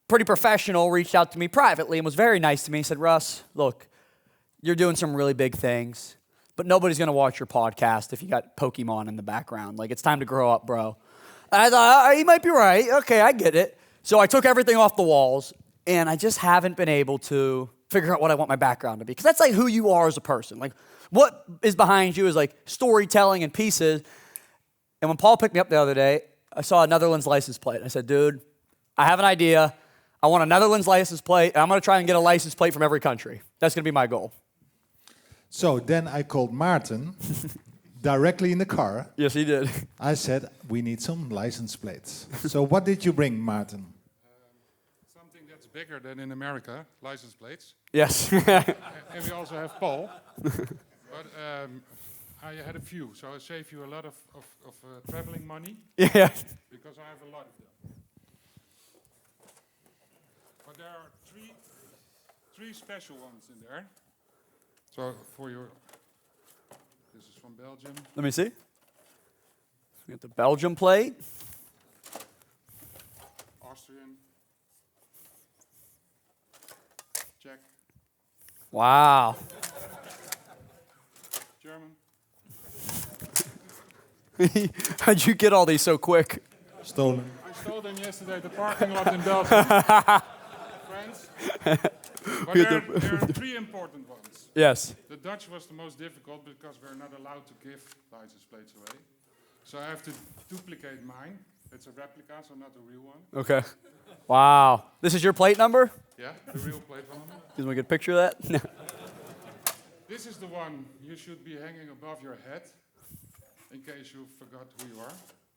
pretty professional reached out to me privately and was very nice to me. He said, Russ, look, you're doing some really big things, but nobody's going to watch your podcast if you got Pokemon in the background. Like, it's time to grow up, bro. And I thought, he might be right. Okay, I get it. So I took everything off the walls, and I just haven't been able to figure out what I want my background to be. Because that's like who you are as a person. Like, what is behind you is like storytelling and pieces. And when Paul picked me up the other day, I saw a Netherlands license plate. I said, dude, I have an idea. I want a Netherlands license plate, and I'm going to try and get a license plate from every country. That's going to be my goal. So then I called Maarten directly in the car. Yes, he did. I said, we need some license plates. So what did you bring, Maarten? Something that's bigger than in America, license plates. Yes. And we also have Paul. But I had a few, so I save you a lot of traveling money. Yeah. Because I have a lot of them. But there are three special ones in there. So for your, this is from Belgium. Let me see. We got the Belgium plate. Austrian. Czech. Wow. German. How'd you get all these so quick? Stolen. I stole them yesterday at the parking lot in Belgium. France. But there are three important ones. Yes. The Dutch was the most difficult because we're not allowed to give license plates away. So I have to duplicate mine. It's a replica, so not a real one. Okay. Wow. This is your plate number? Yeah, the real plate one. Can we get a picture of that? No. This is the one you should be hanging above your head in case you forgot who you are.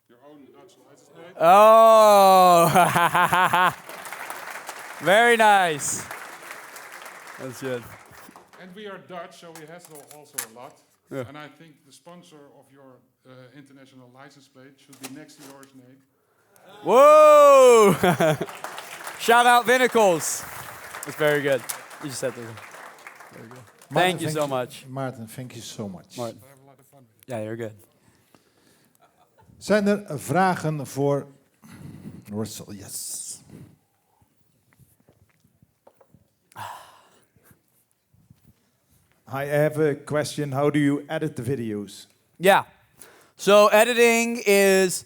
Your own Dutch license plate. Oh. Very nice. That's good. And we are Dutch, so we hassle also a lot. Yeah. And I think the sponsor of your international license plate should be next to yours, Nate. Whoa! Shout out Vinicles. That's very good. You just said that. Very good. Thank you so much. Maarten, thank you so much. Martin. I have a lot of fun with it. Yeah, you're good. Zijn er vragen voor Russell? Yes. I have a question. How do you edit the videos? Yeah. So editing is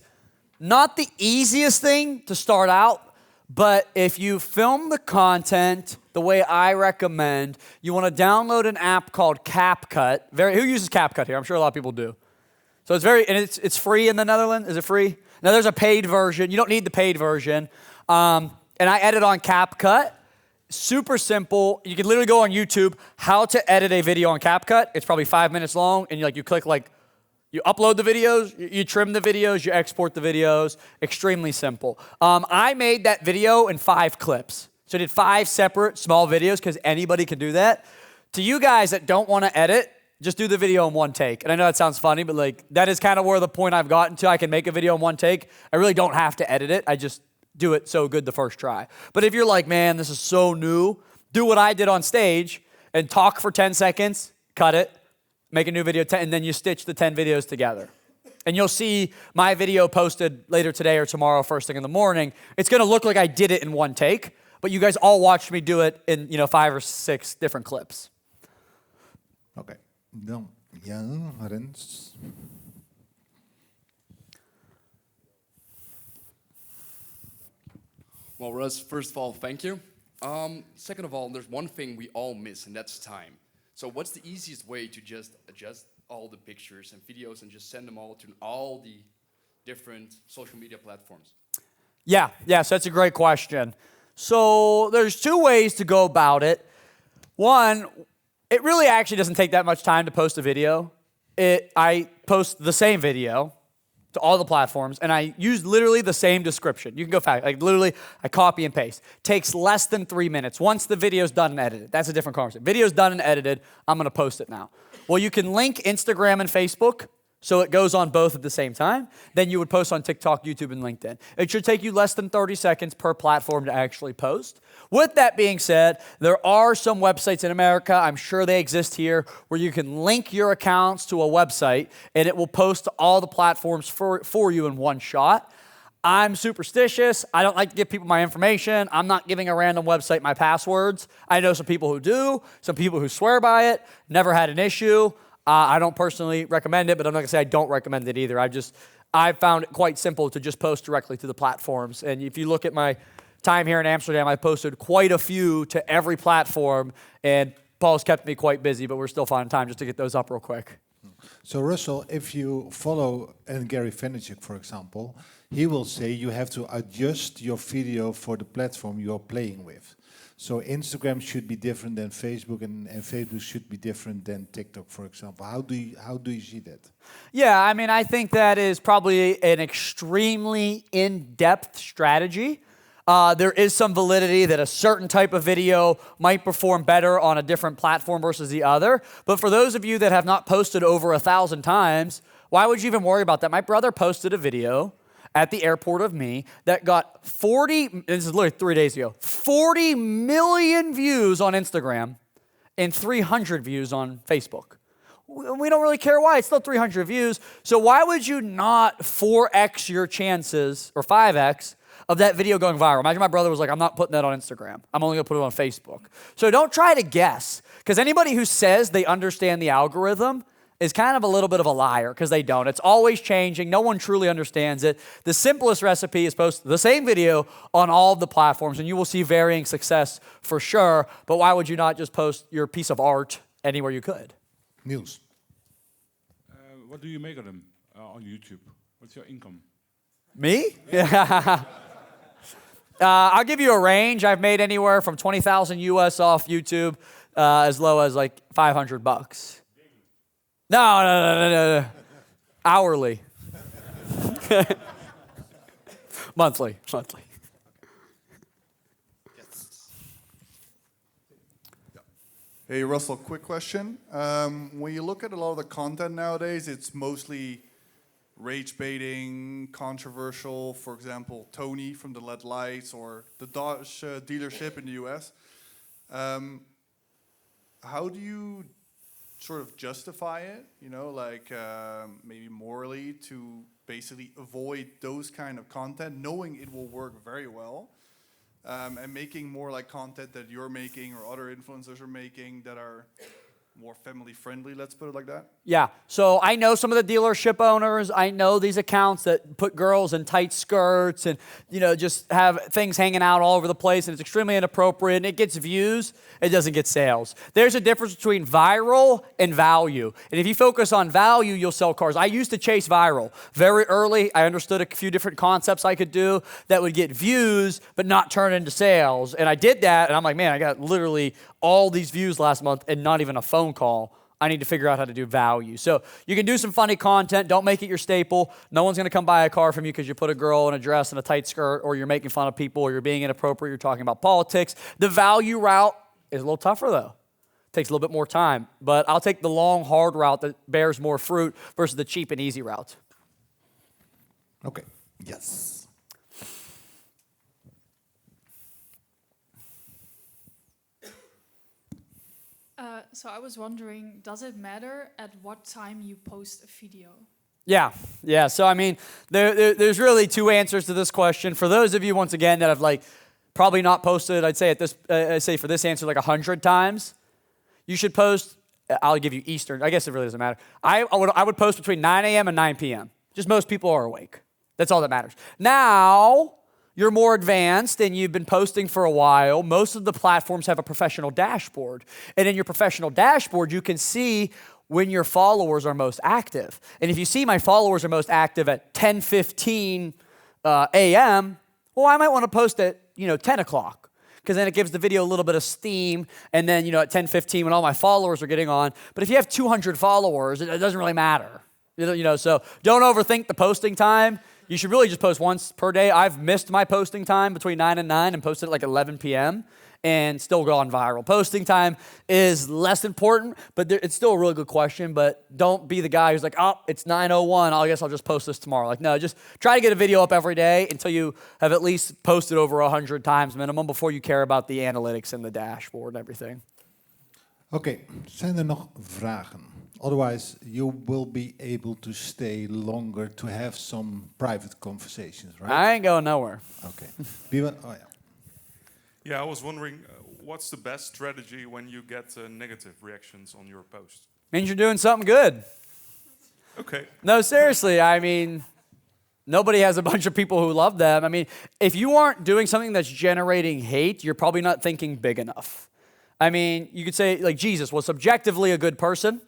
not the easiest thing to start out, but if you film the content the way I recommend, you want to download an app called CapCut. Who uses CapCut here? I'm sure a lot of people do. So it's free in the Netherlands. Is it free? Now there's a paid version. You don't need the paid version. And I edit on CapCut. Super simple. You can literally go on YouTube, how to edit a video on CapCut. It's probably 5 minutes long, and you click you upload the videos, you trim the videos, you export the videos. Extremely simple. I made that video in 5 clips. So I did 5 separate small videos because anybody can do that. To you guys that don't want to edit, just do the video in one take. And I know that sounds funny, but like that is kind of where the point I've gotten to. I can make a video in one take. I really don't have to edit it. I just do it so good the first try. But if you're like, man, this is so new, do what I did on stage and talk for 10 seconds, cut it, make a new video, and then you stitch the 10 videos together. And you'll see my video posted later today or tomorrow, first thing in the morning. It's gonna look like I did it in one take, but you guys all watched me do it in 5 or 6 different clips. Oké, dan ja, Rens. Well, Russ, first of all, thank you. Second of all, there's one thing we all miss, and that's time. So what's the easiest way to just adjust all the pictures and videos and just send them all to all the different social media platforms? Yeah, so that's a great question. So there's 2 ways to go about it. One, it really actually doesn't take that much time to post a video. I post the same video to all the platforms, and I use literally the same description. You can go fast. Like literally, I copy and paste. Takes less than 3 minutes. Once the video's done and edited, that's a different conversation. Video's done and edited, I'm gonna post it now. Well, you can link Instagram and Facebook, so it goes on both at the same time. Then you would post on TikTok, YouTube, and LinkedIn. It should take you less than 30 seconds per platform to actually post. With that being said, there are some websites in America, I'm sure they exist here, where you can link your accounts to a website and it will post to all the platforms for you in one shot. I'm superstitious. I don't like to give people my information. I'm not giving a random website my passwords. I know some people who do, some people who swear by it, never had an issue. I don't personally recommend it, but I'm not gonna say I don't recommend it either. I found it quite simple to just post directly to the platforms. And if you look at my time here in Amsterdam, I posted quite a few to every platform, and Paul's kept me quite busy, but we're still finding time just to get those up real quick. So Russell, if you follow Gary Vaynerchuk, for example, he will say you have to adjust your video for the platform you're playing with. So Instagram should be different than Facebook, and Facebook should be different than TikTok, for example. How do you see that? Yeah, I mean, I think that is probably an extremely in-depth strategy. There is some validity that a certain type of video might perform better on a different platform versus the other. But for those of you that have not posted over 1,000 times, why would you even worry about that? My brother posted a video at the airport of me that got this is literally 3 days ago, 40 million views on Instagram and 300 views on Facebook. We don't really care why, it's still 300 views. So why would you not 4x your chances, or 5x, of that video going viral? Imagine my brother was like, I'm not putting that on Instagram. I'm only gonna put it on Facebook. So don't try to guess, because anybody who says they understand the algorithm is kind of a little bit of a liar, because they don't. It's always changing. No one truly understands it. The simplest recipe is post the same video on all of the platforms, and you will see varying success for sure. But why would you not just post your piece of art anywhere you could? Niels. What do you make of them on YouTube? What's your income? Me? I'll give you a range. I've made anywhere from 20,000 US off YouTube as low as like $500. No. Hourly. Monthly. Hey Russell, quick question. When you look at a lot of the content nowadays, it's mostly rage baiting, controversial. For example, Tony from the LED Lights or the Dodge dealership in the US. How do you sort of justify it, maybe morally, to basically avoid those kind of content, knowing it will work very well, and making more like content that you're making or other influencers are making that are more family friendly, let's put it like that? Yeah, so I know some of the dealership owners. I know these accounts that put girls in tight skirts and, just have things hanging out all over the place, and it's extremely inappropriate, and it gets views, it doesn't get sales. There's a difference between viral and value. And if you focus on value, you'll sell cars. I used to chase viral. Very early, I understood a few different concepts I could do that would get views, but not turn into sales. And I did that, and I'm like, man, I got literally all these views last month and not even a phone call. I need to figure out how to do value. So you can do some funny content. Don't make it your staple. No one's going to come buy a car from you because you put a girl in a dress and a tight skirt, or you're making fun of people, or you're being inappropriate, you're talking about politics. The value route is a little tougher, though. Takes a little bit more time, but I'll take the long, hard route that bears more fruit versus the cheap and easy route. Okay. Yes. So I was wondering, does it matter at what time you post a video? Yeah. So I mean, there's really two answers to this question. For those of you, once again, that have like probably not posted, I'd say for this answer like 100 times, you should post. I'll give you Eastern. I guess it really doesn't matter. I would post between 9 a.m. and 9 p.m. Just most people are awake. That's all that matters. Now, you're more advanced and you've been posting for a while. Most of the platforms have a professional dashboard. And in your professional dashboard, you can see when your followers are most active. And if you see my followers are most active at 10:15 a.m., well, I might want to post at 10 o'clock, because then it gives the video a little bit of steam. And then at 10:15 when all my followers are getting on. But if you have 200 followers, it doesn't really matter. So don't overthink the posting time. You should really just post once per day. I've missed my posting time between 9 and 9 and posted at like 11 p.m. and still gone viral. Posting time is less important, but it's still a really good question. But don't be the guy who's like, oh, it's 9:01. I guess I'll just post this tomorrow. Like, no, just try to get a video up every day until you have at least posted over 100 times minimum before you care about the analytics and the dashboard and everything. Oké, zijn er nog vragen? Otherwise, you will be able to stay longer to have some private conversations, right? I ain't going nowhere. Okay. Yeah, I was wondering, what's the best strategy when you get negative reactions on your post? Means you're doing something good. Okay. No, seriously, I mean, nobody has a bunch of people who love them. I mean, if you aren't doing something that's generating hate, you're probably not thinking big enough. I mean, you could say, like, Jesus was subjectively a good person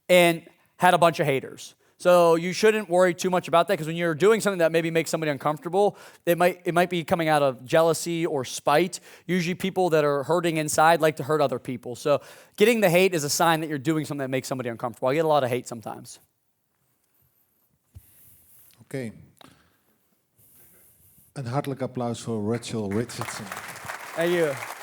and had a bunch of haters. So you shouldn't worry too much about that, because when you're doing something that maybe makes somebody uncomfortable, it might be coming out of jealousy or spite. Usually people that are hurting inside like to hurt other people. So getting the hate is a sign that you're doing something that makes somebody uncomfortable. I get a lot of hate sometimes. Oké. Een hartelijk applaus voor Rachel Richardson. Thank you.